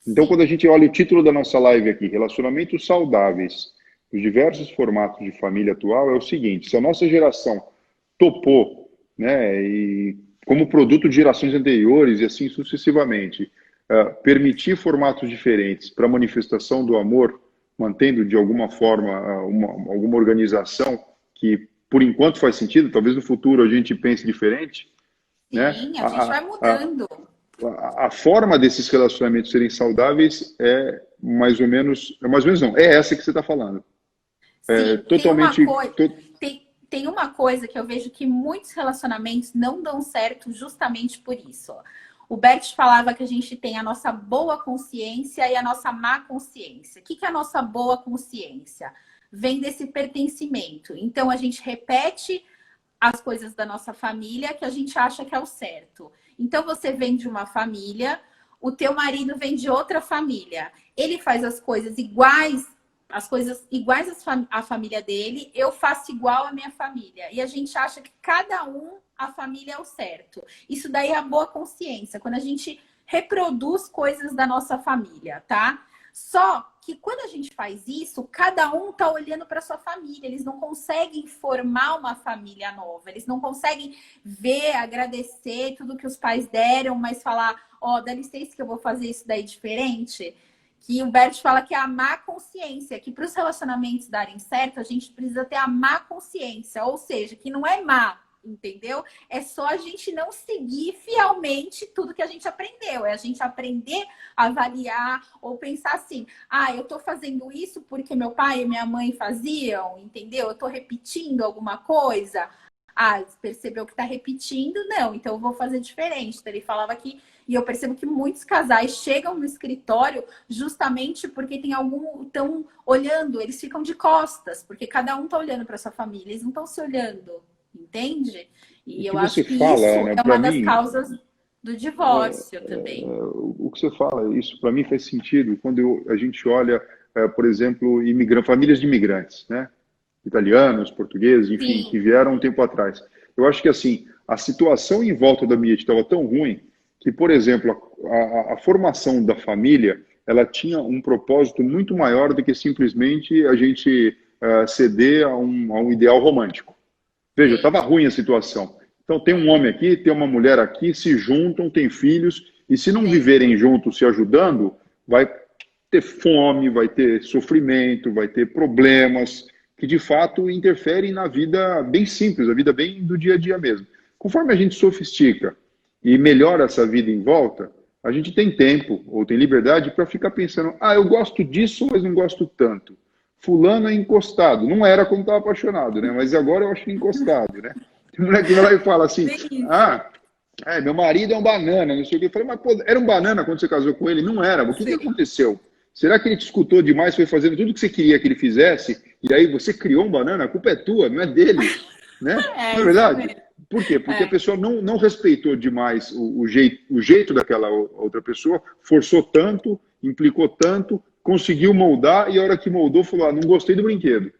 A: Então, quando
B: Sim,
A: a gente olha o título da nossa live aqui, Relacionamentos Saudáveis, os diversos formatos de família atual, é o seguinte: se a nossa geração topou, né, e como produto de gerações anteriores e assim sucessivamente, permitir formatos diferentes para manifestação do amor, mantendo de alguma forma alguma organização que por enquanto faz sentido, talvez no futuro a gente pense diferente, né?
B: sim, a gente vai mudando.
A: A forma desses relacionamentos serem saudáveis é mais ou menos não, é essa que você está falando. É
B: Sim, tem uma
A: totalmente.
B: coisa, tem uma coisa que eu vejo que muitos relacionamentos não dão certo justamente por isso. O Bert falava que a gente tem a nossa boa consciência e a nossa má consciência. O que é a nossa boa consciência? Vem desse pertencimento. Então a gente repete as coisas da nossa família que a gente acha que é o certo. Então você vem de uma família, o teu marido vem de outra família. Ele faz as coisas iguais à família dele, eu faço igual à minha família. E a gente acha que cada um, a família é o certo. Isso daí é a boa consciência, quando a gente reproduz coisas da nossa família, tá? Só que quando a gente faz isso, cada um tá olhando para sua família. Eles não conseguem formar uma família nova. Eles não conseguem ver, agradecer tudo que os pais deram, mas falar, ó, dá licença que eu vou fazer isso daí diferente. Que o Bert fala que é a má consciência, que para os relacionamentos darem certo, a gente precisa ter a má consciência, ou seja, que não é má, entendeu? É só a gente não seguir fielmente tudo que a gente aprendeu, é a gente aprender a avaliar ou pensar assim, ah, eu tô fazendo isso porque meu pai e minha mãe faziam, entendeu? Eu tô repetindo alguma coisa. Ah, percebeu que tá repetindo? Não, então eu vou fazer diferente. Então ele falava que e eu percebo que muitos casais chegam no escritório justamente porque tem algum estão olhando, eles ficam de costas, porque cada um está olhando para sua família, eles não estão se olhando, entende?
A: O
B: E
A: que
B: eu
A: você
B: acho que
A: fala,
B: isso
A: Ana,
B: é
A: para
B: uma das
A: mim,
B: causas do divórcio também.
A: o que você fala, isso para mim faz sentido quando a gente olha, por exemplo, famílias de imigrantes, né? Italianos, portugueses, enfim, que
B: Sim,
A: vieram um tempo atrás. Eu acho que assim, a situação em volta do ambiente estava tão ruim que, por exemplo, a formação da família, ela tinha um propósito muito maior do que simplesmente a gente ceder a um ideal romântico. Veja, estava
B: sim,
A: ruim a situação. Então tem um homem aqui, tem uma mulher aqui, se juntam, têm filhos, e se não
B: sim.
A: viverem juntos se ajudando, vai ter fome, vai ter sofrimento, vai ter problemas que de fato interferem na vida bem simples, a vida bem do dia a dia mesmo. Conforme a gente sofistica e melhora essa vida em volta, a gente tem tempo ou tem liberdade para ficar pensando: ah, eu gosto disso, mas não gosto tanto. Fulano é encostado. Não era quando estava apaixonado, né? Mas agora eu acho que é encostado, né? Tem um moleque que vai lá e fala assim:
B: Bem isso.
A: ah, meu marido é um banana, não sei o quê. Eu falei, mas pô, era um banana quando você casou com ele? Não era. O que
B: Sim,
A: aconteceu? Será que ele te escutou demais, foi fazendo tudo o que você queria que ele fizesse, e aí você criou um banana? A culpa é tua, não é dele, né?
B: é
A: Não é
B: isso
A: verdade?
B: mesmo.
A: Por quê? Porque a
B: É.
A: pessoa não respeitou demais o jeito daquela outra pessoa, forçou tanto, implicou tanto, conseguiu moldar, e a hora que moldou, falou: ah, não gostei do brinquedo.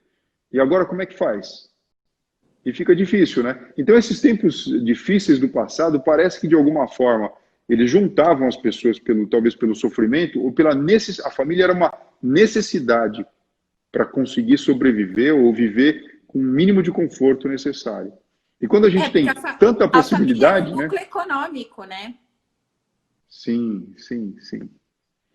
A: E agora como é que faz? E fica difícil, né? Então, esses tempos difíceis do passado, parece que de alguma forma eles juntavam as pessoas talvez pelo sofrimento ou pela necessidade. A família era uma necessidade para conseguir sobreviver ou viver com o mínimo de conforto necessário. E quando a
B: É,
A: gente
B: porque
A: tem tanta
B: a família era o
A: possibilidade, né?
B: núcleo econômico, né?
A: Sim, sim, sim.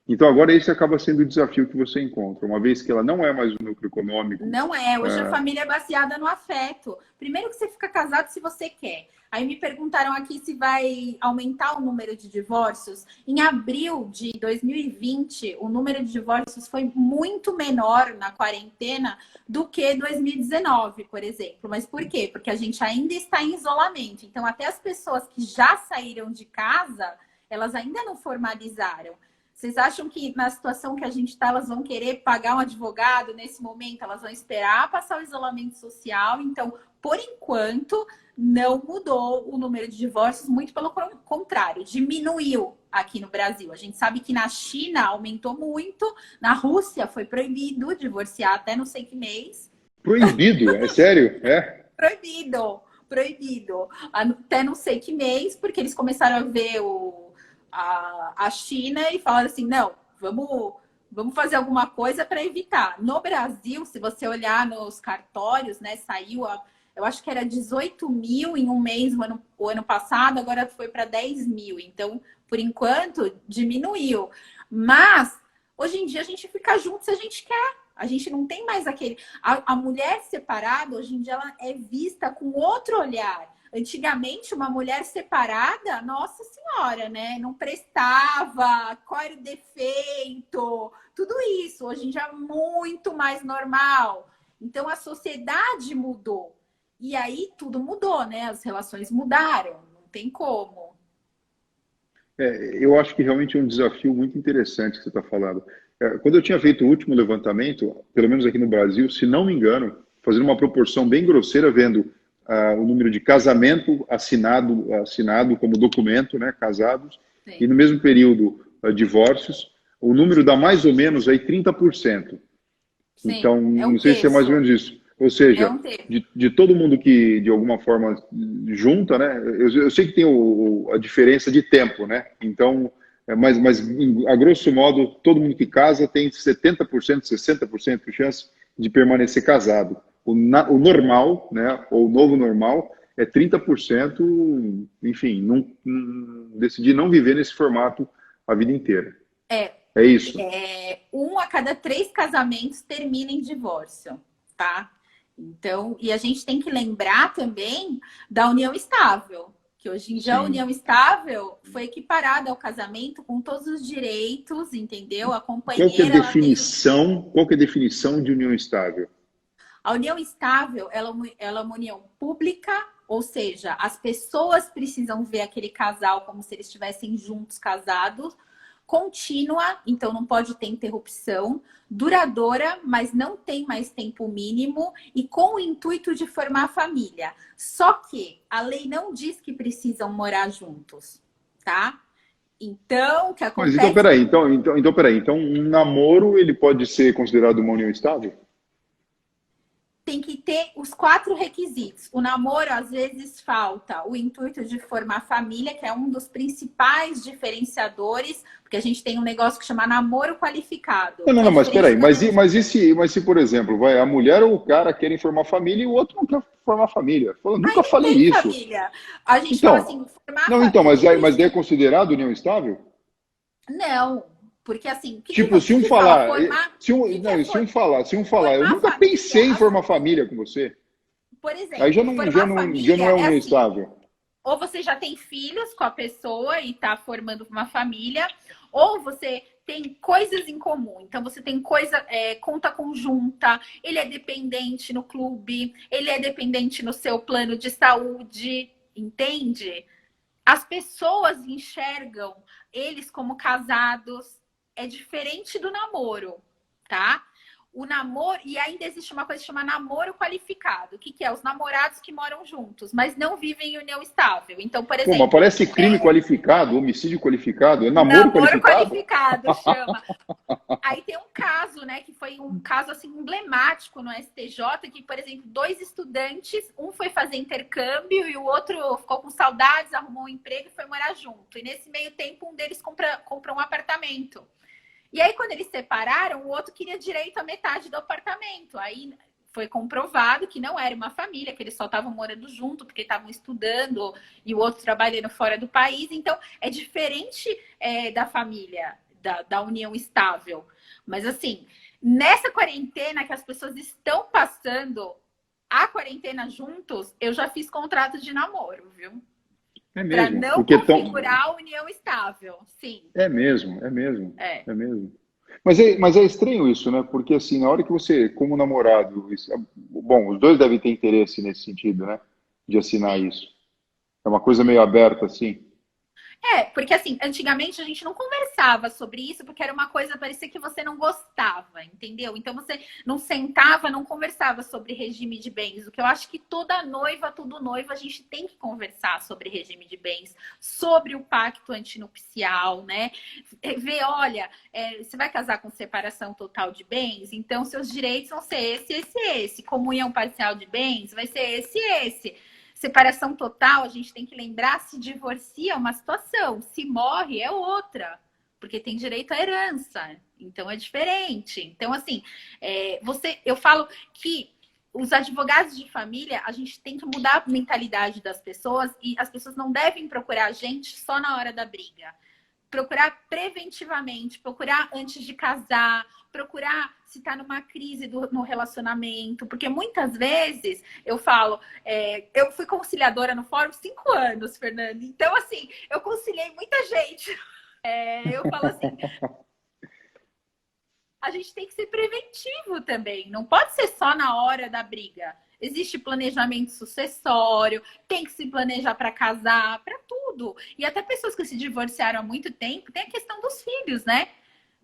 A: Então agora esse acaba sendo o desafio que você encontra, uma vez que ela não é mais um núcleo econômico.
B: Não é, hoje a
A: é,
B: família é baseada no afeto. Primeiro que você fica casado se você quer. Aí me perguntaram aqui se vai aumentar o número de divórcios. Em abril de 2020, o número de divórcios foi muito menor na quarentena do que 2019, por exemplo. Mas por quê? Porque a gente ainda está em isolamento. Então, até as pessoas que já saíram de casa, elas ainda não formalizaram. Vocês acham que na situação que a gente está, elas vão querer pagar um advogado nesse momento? Elas vão esperar passar o isolamento social? Então, por enquanto, não mudou o número de divórcios, muito pelo contrário, diminuiu aqui no Brasil. A gente sabe que na China aumentou muito, na Rússia foi proibido divorciar até não sei que mês.
A: Proibido, é sério? É?
B: Proibido, proibido. Até não sei que mês, porque eles começaram a ver a China e falaram assim, não, vamos fazer alguma coisa para evitar. No Brasil, se você olhar nos cartórios, né, saiu, eu acho que era 18 mil em um mês o ano passado, agora foi para 10 mil. Então, por enquanto, diminuiu. Mas, hoje em dia, a gente fica junto se a gente quer. A gente não tem mais aquele... A mulher separada, hoje em dia, ela é vista com outro olhar. Antigamente, uma mulher separada, nossa senhora, né? Não prestava, qual era o defeito, tudo isso. Hoje em dia é muito mais normal. Então, a sociedade mudou. E aí, tudo mudou, né? As relações mudaram, não tem como.
A: Eu acho que realmente é um desafio muito interessante que você está falando. Quando eu tinha feito o último levantamento, pelo menos aqui no Brasil, se não me engano, fazendo uma proporção bem grosseira, vendo o número de casamento assinado como documento, né, casados,
B: Sim.
A: e no mesmo período divórcios, o número dá mais ou menos aí 30%.
B: Sim,
A: Então,
B: é um
A: não sei se é mais ou
B: terço.
A: menos isso. Ou seja,
B: É um terço.
A: de todo mundo que de alguma forma junta, né? Eu sei que tem a diferença de tempo, né? Então, mas a grosso modo, todo mundo que casa tem 70%, 60% de chance de permanecer casado. O normal, né? Ou o novo normal é 30%, enfim, decidir não viver nesse formato a vida inteira. É isso.
B: Um a cada 3 casamentos termina em divórcio, tá? Então, e a gente tem que lembrar também da união estável, que hoje em dia a
A: Sim.
B: união estável foi equiparada ao casamento com todos os direitos, entendeu? A companheira...
A: Qual que é a definição de união estável?
B: A união estável, ela é uma união pública, ou seja, as pessoas precisam ver aquele casal como se eles estivessem juntos, casados, contínua, então não pode ter interrupção, duradoura, mas não tem mais tempo mínimo e com o intuito de formar família. Só que a lei não diz que precisam morar juntos, tá? Então, o que acontece...
A: Mas então peraí. Então, um namoro, ele pode ser considerado uma união estável?
B: Tem que ter os 4 requisitos. O namoro, às vezes, falta o intuito de formar família, que é um dos principais diferenciadores, porque a gente tem um negócio que chama namoro qualificado.
A: Não, mas peraí. Mas se, por exemplo, a mulher ou o cara querem formar família e o outro não quer formar família? Eu nunca falei
B: tem
A: isso.
B: Família. A gente
A: Então,
B: fala assim, formar
A: não,
B: família...
A: então, mas daí é considerado união estável?
B: Não, porque assim...
A: Tipo, se um falar... Se um falar, eu nunca pensei em formar família com você.
B: Por exemplo,
A: Aí já não é união estável.
B: Ou você já tem filhos com a pessoa e está formando uma família, ou você tem coisas em comum. Então, você tem conta conjunta, ele é dependente no clube, ele é dependente no seu plano de saúde, entende? As pessoas enxergam eles como casados. É diferente do namoro, tá? O namoro, e ainda existe uma coisa que chama namoro qualificado. O que é? Os namorados que moram juntos, mas não vivem em união estável. Então, por exemplo...
A: Pô, mas parece crime qualificado, homicídio qualificado, é namoro
B: qualificado chama. Aí tem um caso, né, que foi um caso assim emblemático no STJ, que, por exemplo, 2 estudantes, um foi fazer intercâmbio e o outro ficou com saudades, arrumou um emprego e foi morar junto. E nesse meio tempo, um deles comprou um apartamento. E aí, quando eles separaram, o outro queria direito à metade do apartamento. Aí foi comprovado que não era uma família, que eles só estavam morando junto, porque estavam estudando e o outro trabalhando fora do país. Então, é diferente da família, da união estável. Mas, assim, nessa quarentena que as pessoas estão passando a quarentena juntos, eu já fiz contrato de namoro, viu?
A: É mesmo.
B: Para não configurar a união estável, sim.
A: É mesmo. Mas é estranho isso, né? Porque assim, na hora que você, como namorado, bom, os dois devem ter interesse nesse sentido, né? De assinar isso. É uma coisa meio aberta, assim.
B: Porque assim, antigamente a gente não conversava conversava sobre isso porque era uma coisa, parecia que você não gostava, entendeu? Então você não sentava, não conversava sobre regime de bens. O que eu acho que toda noiva, todo noivo, a gente tem que conversar sobre regime de bens, sobre o pacto antinupcial, né? Ver, olha, você vai casar com separação total de bens, então seus direitos vão ser esse. Comunhão parcial de bens vai ser esse. Separação total, a gente tem que lembrar, se divorcia é uma situação, se morre é outra, porque tem direito à herança, então é diferente. Então, assim, eu falo que os advogados de família, a gente tem que mudar a mentalidade das pessoas e as pessoas não devem procurar a gente só na hora da briga. Procurar preventivamente, procurar antes de casar, procurar se está numa crise no relacionamento, porque muitas vezes eu falo, eu fui conciliadora no fórum 5 anos, Fernando, então assim, eu conciliei muita gente. Eu falo assim, a gente tem que ser preventivo também, não pode ser só na hora da briga. Existe planejamento sucessório, tem que se planejar para casar, para tudo. E até pessoas que se divorciaram há muito tempo, tem a questão dos filhos, né?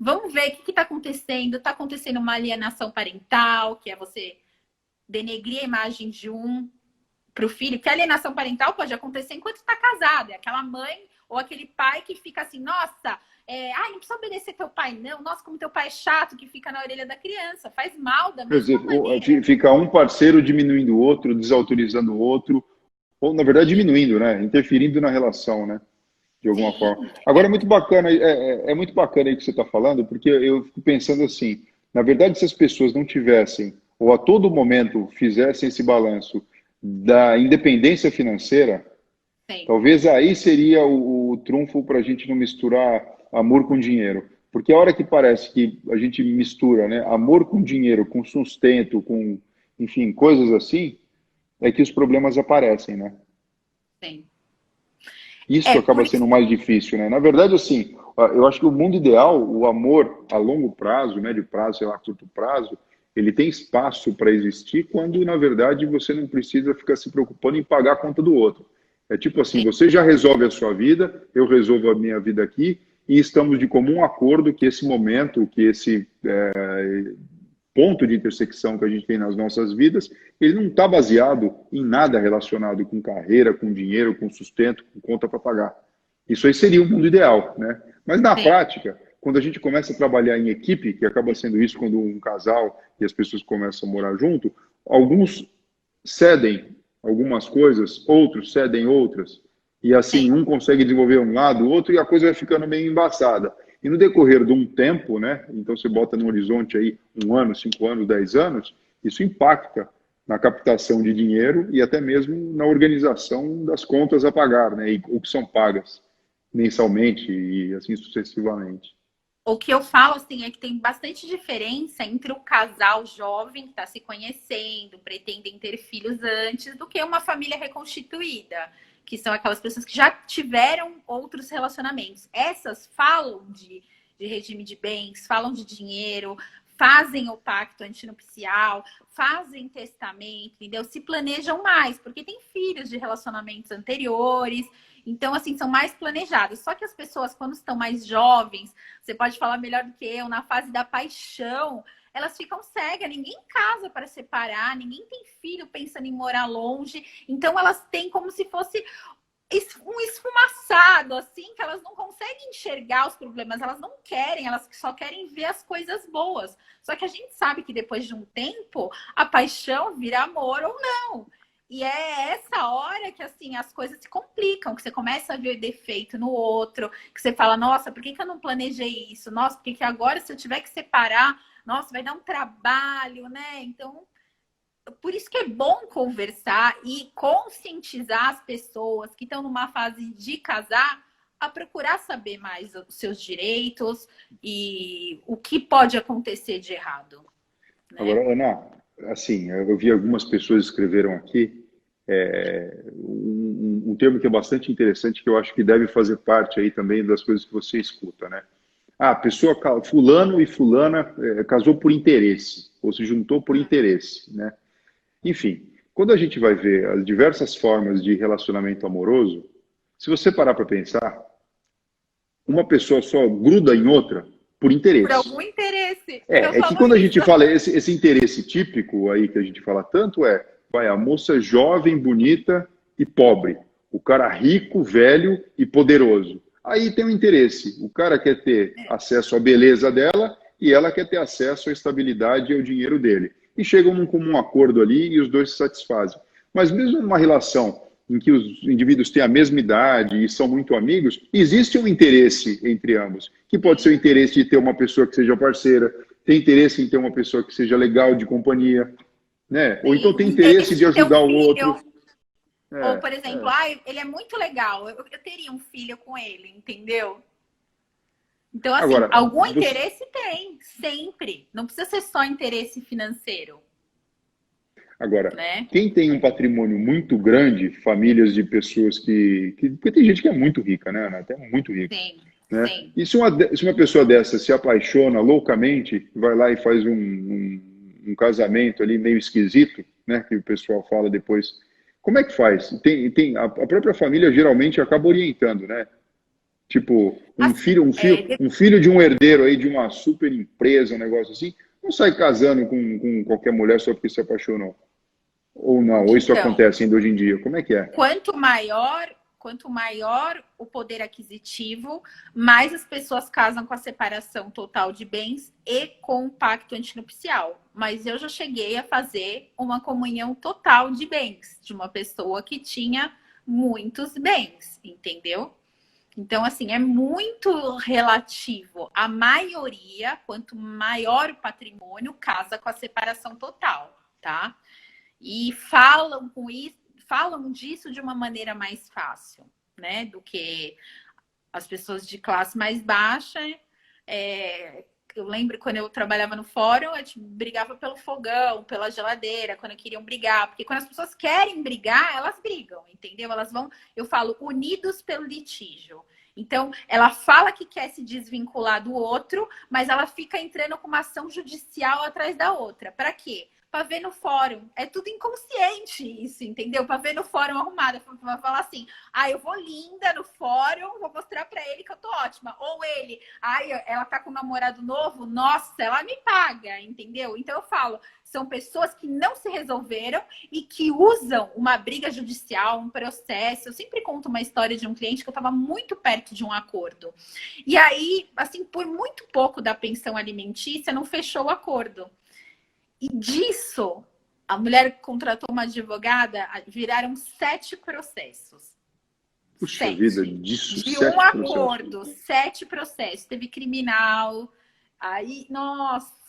B: Vamos ver o que está acontecendo. Está acontecendo uma alienação parental, que é você denegrir a imagem de um para o filho. Que a alienação parental pode acontecer enquanto está casado. É aquela mãe ou aquele pai que fica assim, nossa, não precisa obedecer teu pai, não. Nossa, como teu pai é chato, que fica na orelha da criança. Faz mal da mesma maneira.
A: Fica um parceiro diminuindo o outro, desautorizando o outro, ou na verdade diminuindo, né? Interferindo na relação, né? De alguma forma. Agora é muito bacana, muito bacana aí que você está falando, porque eu fico pensando assim, na verdade, se as pessoas não tivessem, ou a todo momento fizessem esse balanço da independência financeira,
B: Sim.
A: Talvez aí seria o trunfo para a gente não misturar amor com dinheiro. Porque a hora que parece que a gente mistura, né, amor com dinheiro, com sustento, com, enfim, coisas assim, é que os problemas aparecem, né?
B: Sim.
A: Isso acaba sendo mais difícil, né? Na verdade, assim, eu acho que o mundo ideal, o amor a longo prazo, médio prazo, sei lá, curto prazo, ele tem espaço para existir quando, na verdade, você não precisa ficar se preocupando em pagar a conta do outro. É tipo assim, você já resolve a sua vida, eu resolvo a minha vida aqui, e estamos de comum acordo que esse momento, que esse ponto de intersecção que a gente tem nas nossas vidas, ele não está baseado em nada relacionado com carreira, com dinheiro, com sustento, com conta para pagar. Isso aí seria o mundo ideal, né? Mas na prática, quando a gente começa a trabalhar em equipe, que acaba sendo isso quando um casal e as pessoas começam a morar junto, alguns cedem algumas coisas, outros cedem outras, e assim um consegue desenvolver um lado, o outro, e a coisa vai ficando meio embaçada. E no decorrer de um tempo, né, então você bota no horizonte aí 1 ano, 5 anos, 10 anos, isso impacta na captação de dinheiro e até mesmo na organização das contas a pagar, né, e o que são pagas mensalmente e assim sucessivamente.
B: O que eu falo, assim, é que tem bastante diferença entre o casal jovem que está se conhecendo, pretendem ter filhos antes, do que uma família reconstituída, que são aquelas pessoas que já tiveram outros relacionamentos. Essas falam de regime de bens, falam de dinheiro, fazem o pacto antinupcial, fazem testamento, entendeu? Se planejam mais, porque tem filhos de relacionamentos anteriores. Então, assim, são mais planejados. Só que as pessoas, quando estão mais jovens, você pode falar melhor do que eu, na fase da paixão, elas ficam cegas. Ninguém casa para separar, ninguém tem filho pensando em morar longe. Então, elas têm como se fosse um esfumaçado, assim, que elas não conseguem enxergar os problemas, elas não querem, elas só querem ver as coisas boas. Só que a gente sabe que depois de um tempo, a paixão vira amor ou não. E é essa hora que, assim, as coisas se complicam, que você começa a ver defeito no outro, que você fala, nossa, por que eu não planejei isso? Nossa, por que agora, se eu tiver que separar, nossa, vai dar um trabalho, né? Então, por isso que é bom conversar e conscientizar as pessoas que estão numa fase de casar a procurar saber mais os seus direitos e o que pode acontecer de errado. Né?
A: Agora, Ana, assim, eu vi algumas pessoas escreveram aqui um termo que é bastante interessante, que eu acho que deve fazer parte aí também das coisas que você escuta, né? Ah, a pessoa, fulano e fulana casou por interesse, ou se juntou por interesse, né? Enfim, quando a gente vai ver as diversas formas de relacionamento amoroso, se você parar para pensar, uma pessoa só gruda em outra por
B: Por
A: interesse.
B: algum interesse.
A: É que quando a gente fala esse interesse típico aí que a gente fala tanto vai a moça jovem, bonita e pobre, o cara rico, velho e poderoso. Aí tem um interesse. O cara quer ter acesso à beleza dela e ela quer ter acesso à estabilidade e ao dinheiro dele. E chegam num comum acordo ali e os dois se satisfazem. Mas mesmo numa relação em que os indivíduos têm a mesma idade e são muito amigos, existe um interesse entre ambos, que pode ser o interesse de ter uma pessoa que seja parceira, tem interesse em ter uma pessoa que seja legal de companhia, né? Ou então tem interesse de ajudar o outro.
B: Ou, por exemplo, ele é muito legal, eu teria um filho com ele, entendeu? Então, assim,
A: Agora,
B: algum interesse tem, sempre. Não precisa ser só interesse financeiro.
A: Agora,
B: né?
A: Quem tem um patrimônio muito grande, famílias de pessoas porque tem gente que é muito rica, né, Ana? Até muito rica.
B: Sim,
A: né?
B: sim.
A: E se uma pessoa dessa se apaixona loucamente, vai lá e faz um casamento ali meio esquisito, né? Que o pessoal fala depois. Como é que faz? A própria família geralmente acaba orientando, né? Tipo, um filho de um herdeiro aí de uma super empresa, um negócio assim, não sai casando com qualquer mulher só porque se apaixonou. Ou não, ou isso acontece ainda hoje em dia. Como é que é?
B: Quanto maior o poder aquisitivo, mais as pessoas casam com a separação total de bens e com o pacto antinupcial. Mas eu já cheguei a fazer uma comunhão total de bens de uma pessoa que tinha muitos bens, entendeu? Então, assim, é muito relativo. A maioria, quanto maior o patrimônio, casa com a separação total, tá? E falam disso de uma maneira mais fácil, né? Do que as pessoas de classe mais baixa. Eu lembro quando eu trabalhava no fórum, a gente brigava pelo fogão, pela geladeira, quando queriam brigar. Porque quando as pessoas querem brigar, elas brigam, entendeu? Elas vão, eu falo, unidos pelo litígio. Então, ela fala que quer se desvincular do outro, mas ela fica entrando com uma ação judicial atrás da outra. Para quê? Para ver no fórum. É tudo inconsciente isso, entendeu? Para ver no fórum arrumada. Para falar assim, eu vou linda no fórum, vou mostrar para ele que eu tô ótima. Ou ele, ela tá com um namorado novo, nossa, ela me paga, entendeu? Então eu falo, são pessoas que não se resolveram e que usam uma briga judicial, um processo. Eu sempre conto uma história de um cliente que eu estava muito perto de um acordo. E aí, assim, por muito pouco da pensão alimentícia, não fechou o acordo. E disso, a mulher contratou uma advogada, viraram 7 processos.
A: Puxa
B: 7.
A: vida, disso,
B: de
A: 7
B: um acordo, 7 processos. Teve criminal, aí,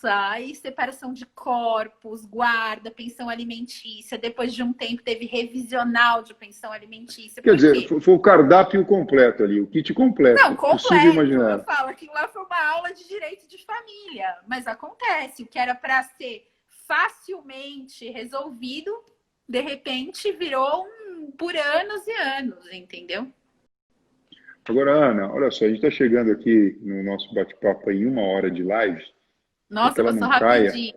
B: aí separação de corpos, guarda, pensão alimentícia. Depois de um tempo teve revisional de pensão alimentícia.
A: Quer dizer, foi o cardápio completo ali, o kit completo.
B: Não, completo.
A: Imaginar.
B: Eu falo, aquilo lá foi uma aula de direito de família. Mas acontece, o que era para ser facilmente resolvido, de repente virou por anos e anos, entendeu?
A: Agora, Ana, olha só, a gente está chegando aqui no nosso bate-papo em 1 hora de live.
B: Nossa, passou rapidinho.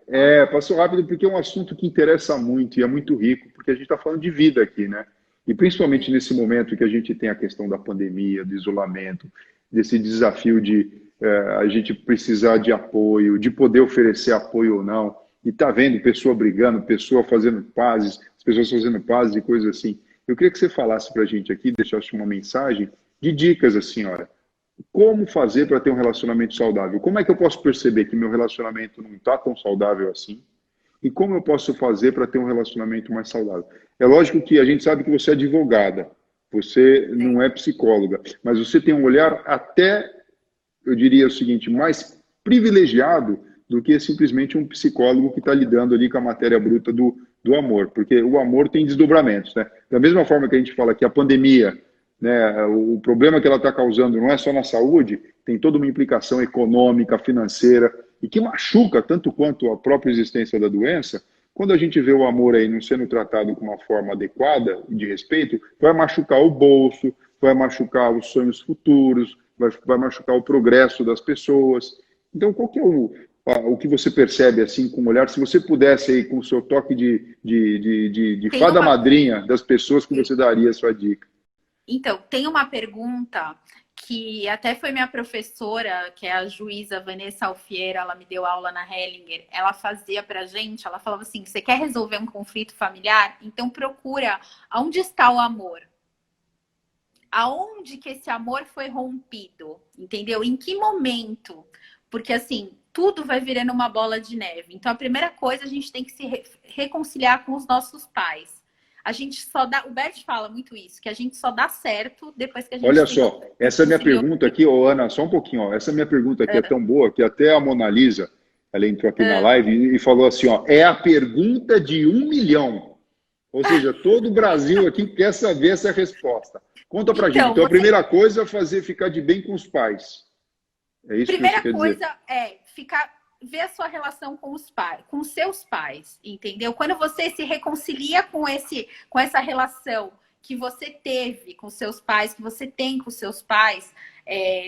A: Passou rápido porque é um assunto que interessa muito e é muito rico, porque a gente está falando de vida aqui, né? E principalmente nesse momento que a gente tem a questão da pandemia, do isolamento, desse desafio de a gente precisar de apoio, de poder oferecer apoio ou não. E tá vendo pessoa brigando, pessoa fazendo pazes, as pessoas fazendo pazes e coisas assim. Eu queria que você falasse para a gente aqui, deixasse uma mensagem de dicas assim, olha. Como fazer para ter um relacionamento saudável? Como é que eu posso perceber que meu relacionamento não está tão saudável assim? E como eu posso fazer para ter um relacionamento mais saudável? É lógico que a gente sabe que você é advogada, você não é psicóloga, mas você tem um olhar até, eu diria o seguinte, mais privilegiado do que simplesmente um psicólogo que está lidando ali com a matéria bruta do amor, porque o amor tem desdobramentos, né? Da mesma forma que a gente fala que a pandemia, né, o problema que ela está causando não é só na saúde, tem toda uma implicação econômica, financeira, e que machuca tanto quanto a própria existência da doença. Quando a gente vê o amor aí não sendo tratado com uma forma adequada e de respeito, vai machucar o bolso, vai machucar os sonhos futuros, vai machucar o progresso das pessoas. Então, qual que é o que você percebe assim com o olhar? Se você pudesse aí com o seu toque de fada madrinha das pessoas que você daria a sua dica.
B: Então, tem uma pergunta que até foi minha professora, que é a juíza Vanessa Alfiero, ela me deu aula na Hellinger, ela fazia pra gente, ela falava assim, você quer resolver um conflito familiar? Então procura onde está o amor. Aonde que esse amor foi rompido, entendeu? Em que momento? Porque assim, tudo vai virando uma bola de neve. Então a primeira coisa, a gente tem que se reconciliar com os nossos pais. A gente só dá, o Bert fala muito isso, que a gente só dá certo depois que a gente
A: Olha só, essa minha pergunta aqui, ô Ana, só um pouquinho, ó, essa minha pergunta aqui é tão boa que até a Mona Lisa, ela entrou aqui na live e falou assim, ó, é a pergunta de 1 milhão. Ou seja, todo o Brasil aqui quer saber essa resposta. Conta pra gente. Então, a primeira coisa é ficar de bem com os pais. É isso que você quer dizer?
B: Primeira coisa é ver a sua relação com os pais, com seus pais, entendeu? Quando você se reconcilia com essa relação que você teve com seus pais, que você tem com seus pais,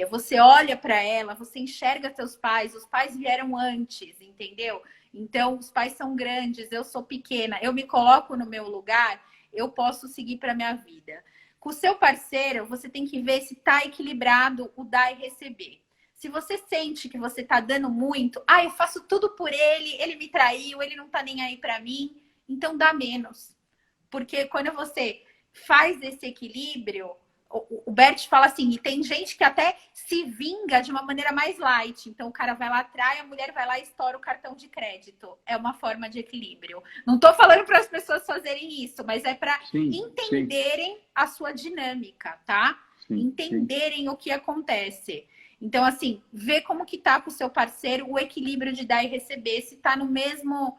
B: você olha para ela, você enxerga seus pais, os pais vieram antes, entendeu? Então, os pais são grandes, eu sou pequena, eu me coloco no meu lugar, eu posso seguir para minha vida. Com o seu parceiro, você tem que ver se está equilibrado o dar e receber. Se você sente que você está dando muito, eu faço tudo por ele, ele me traiu, ele não está nem aí para mim, então dá menos. Porque quando você faz esse equilíbrio, o Bert fala assim, e tem gente que até se vinga de uma maneira mais light. Então o cara vai lá, trai, a mulher vai lá e estoura o cartão de crédito. É uma forma de equilíbrio. Não estou falando para as pessoas fazerem isso, mas é para entenderem a sua dinâmica, tá? Entenderem o que acontece. Então, assim, vê como que tá com o seu parceiro, o equilíbrio de dar e receber, se tá no mesmo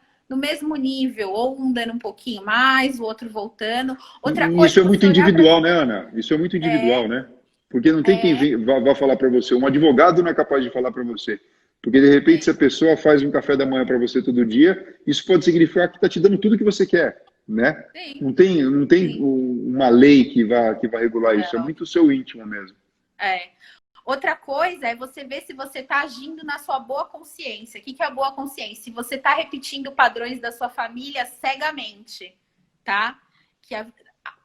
B: nível, ou um dando um pouquinho mais, o outro voltando. Outra coisa,
A: isso é muito individual, né, Ana? Isso é muito individual, né? Porque não tem quem vá falar para você. Um advogado não é capaz de falar para você. Porque, de repente, se a pessoa faz um café da manhã para você todo dia, isso pode significar que está te dando tudo que você quer, né? Não tem uma lei que vai regular isso. É muito o seu íntimo mesmo.
B: Outra coisa é você ver se você está agindo na sua boa consciência. O que é a boa consciência? Se você está repetindo padrões da sua família cegamente, tá?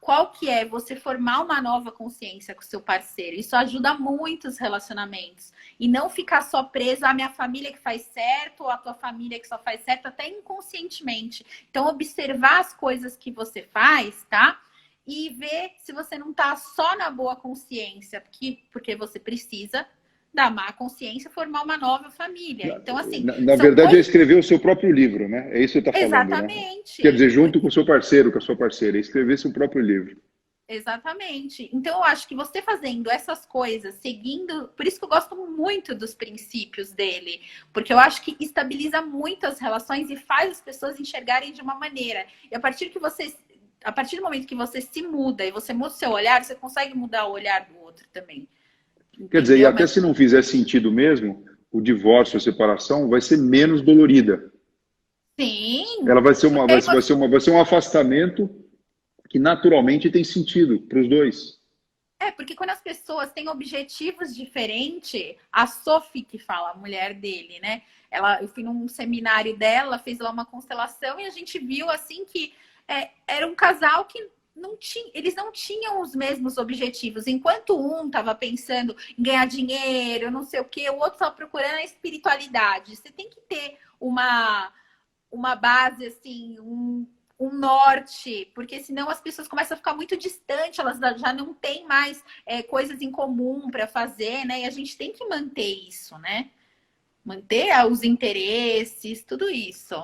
B: Qual que é você formar uma nova consciência com o seu parceiro? Isso ajuda muito os relacionamentos. E não ficar só preso à minha família que faz certo, ou à tua família que só faz certo, até inconscientemente. Então, observar as coisas que você faz, tá? E ver se você não está só na boa consciência, porque você precisa da má consciência formar uma nova família. Então, assim...
A: Na verdade, é escrever o seu próprio livro, né? É isso que você está falando,
B: exatamente.
A: Né? Quer dizer, junto com o seu parceiro, com a sua parceira, escrever seu próprio livro.
B: Exatamente. Então, eu acho que você fazendo essas coisas, seguindo... Por isso que eu gosto muito dos princípios dele. Porque eu acho que estabiliza muito as relações e faz as pessoas enxergarem de uma maneira. E a partir do momento que você se muda e você muda o seu olhar, você consegue mudar o olhar do outro também. Entendeu?
A: Quer dizer, e até se não fizer sentido mesmo, o divórcio, a separação vai ser menos dolorida.
B: Sim.
A: Ela vai ser um afastamento que naturalmente tem sentido para os dois.
B: Porque quando as pessoas têm objetivos diferentes, a Sophie que fala, a mulher dele, né? Eu fui num seminário dela, fez lá uma constelação e a gente viu assim que era um casal que eles não tinham os mesmos objetivos. Enquanto um estava pensando em ganhar dinheiro, não sei o quê, o outro estava procurando a espiritualidade. Você tem que ter uma base, assim, um norte, porque senão as pessoas começam a ficar muito distantes, elas já não têm mais coisas em comum para fazer, né? E a gente tem que manter isso, né? Manter os interesses, tudo isso.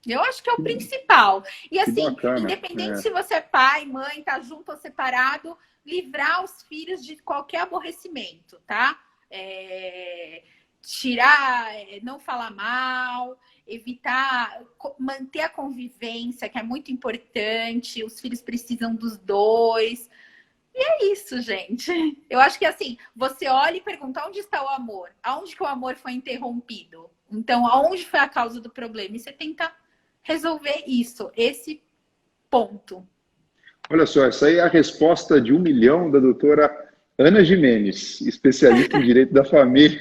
B: Eu acho que é o principal. E assim, independente se você é pai, mãe, tá junto ou separado, livrar os filhos de qualquer aborrecimento, tá? Tirar, não falar mal, evitar, manter a convivência, que é muito importante. Os filhos precisam dos dois. E é isso, gente. Eu acho que assim, você olha e pergunta onde está o amor? Aonde que o amor foi interrompido? Então, aonde foi a causa do problema? E você tenta resolver isso, esse ponto.
A: Olha só, essa aí é a resposta de 1 milhão da doutora Ana Gimenez, especialista em direito da família.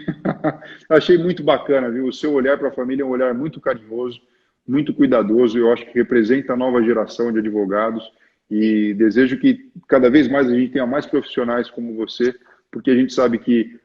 A: Achei muito bacana, viu? O seu olhar para a família é um olhar muito carinhoso, muito cuidadoso. Eu acho que representa a nova geração de advogados e desejo que cada vez mais a gente tenha mais profissionais como você porque a gente sabe que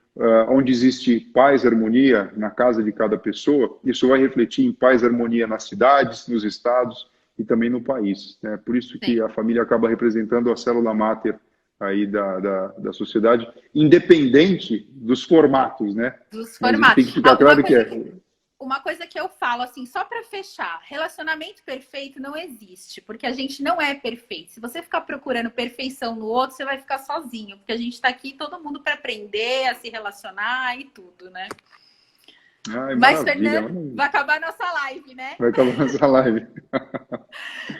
A: onde existe paz e harmonia na casa de cada pessoa, isso vai refletir em paz e harmonia nas cidades, nos estados e também no país, né? Por isso que
B: Sim.
A: a família acaba representando a célula máter aí da sociedade, independente dos formatos, né?
B: Dos
A: A gente tem
B: formatos.
A: que ficar claro que
B: Uma coisa que eu falo, assim, só para fechar, relacionamento perfeito não existe, porque a gente não é perfeito. Se você ficar procurando perfeição no outro, você vai ficar sozinho, porque a gente está aqui todo mundo para aprender a se relacionar e tudo, né?
A: Ai,
B: Mas,
A: maravilha.
B: Fernando, vai acabar a nossa live, né?
A: Vai acabar nossa live.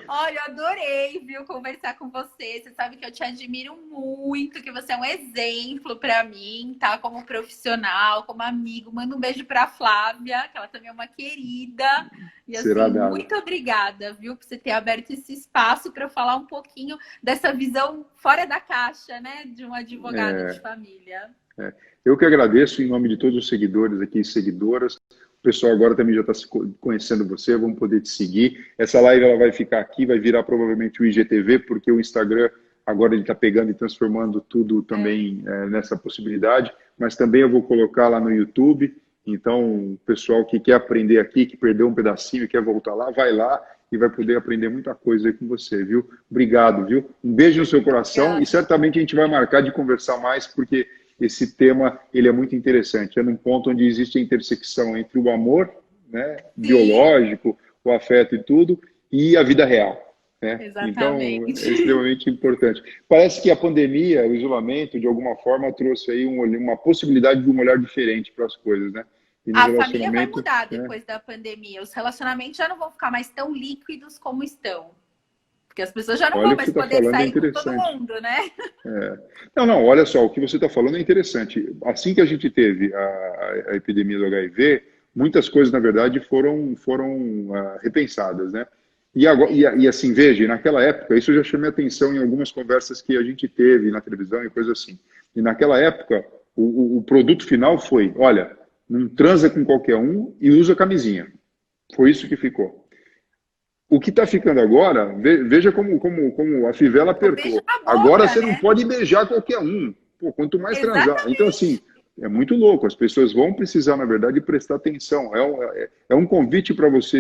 B: Olha, eu adorei, viu, conversar com você. Você sabe que eu te admiro muito, que você é um exemplo para mim, tá? Como profissional, como amigo. Manda um beijo para Flávia, que ela também é uma querida. E
A: Será
B: assim,
A: dado.
B: muito obrigada, viu, por você ter aberto esse espaço para eu falar um pouquinho dessa visão fora da caixa, né, de um advogado de família.
A: Eu que agradeço em nome de todos os seguidores aqui e seguidoras. O pessoal agora também já está conhecendo você, vamos poder te seguir. Essa live ela vai ficar aqui, vai virar provavelmente o IGTV, porque o Instagram agora ele está pegando e transformando tudo também nessa possibilidade. Mas também eu vou colocar lá no YouTube. Então, o pessoal que quer aprender aqui, que perdeu um pedacinho e quer voltar lá, vai lá e vai poder aprender muita coisa aí com você, viu? Obrigado, viu? Um beijo no seu coração e certamente a gente vai marcar de conversar mais, porque esse tema ele é muito interessante. É num ponto onde existe a intersecção entre o amor, né, biológico, o afeto e tudo, e a vida real. Né?
B: Exatamente.
A: Então, é extremamente importante. Parece que a pandemia, o isolamento, de alguma forma, trouxe aí uma possibilidade de um olhar diferente para as coisas, né? E no
B: A família vai
A: relacionamento,
B: mudar
A: né?
B: depois da pandemia. Os relacionamentos já não vão ficar mais tão líquidos como estão. Porque as pessoas já não
A: Olha,
B: vão
A: o que
B: mais
A: você está
B: poder
A: falando é
B: sair com todo
A: interessante.
B: mundo, né?
A: Não, olha só, o que você está falando é interessante. Assim que a gente teve a epidemia do HIV, muitas coisas, na verdade, foram repensadas, né? E, agora, e assim, veja, naquela época, isso eu já chamei atenção em algumas conversas que a gente teve na televisão e coisa assim. E naquela época, o produto final foi, olha, não transa com qualquer um e usa camisinha. Foi isso que ficou. O que está ficando agora, veja como a fivela
B: O beijo
A: apertou.
B: na boca,
A: Agora você não
B: né?
A: pode beijar qualquer um. Pô, quanto mais transar. Então, assim,
B: Exatamente.
A: é muito louco. As pessoas vão precisar, na verdade, prestar atenção. É um convite para você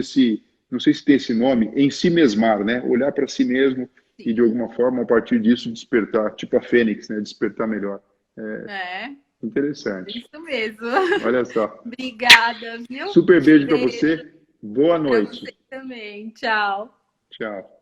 A: não sei se tem esse nome, em si mesmar, né? Olhar para si mesmo e, de
B: Sim.
A: alguma forma, a partir disso, despertar. Tipo a Fênix, né? Despertar melhor.
B: É,
A: Interessante.
B: isso mesmo.
A: Olha só.
B: Obrigada, viu?
A: Super beijo para
B: Beijo
A: você. Boa
B: para você
A: noite.
B: também. Tchau.
A: Tchau.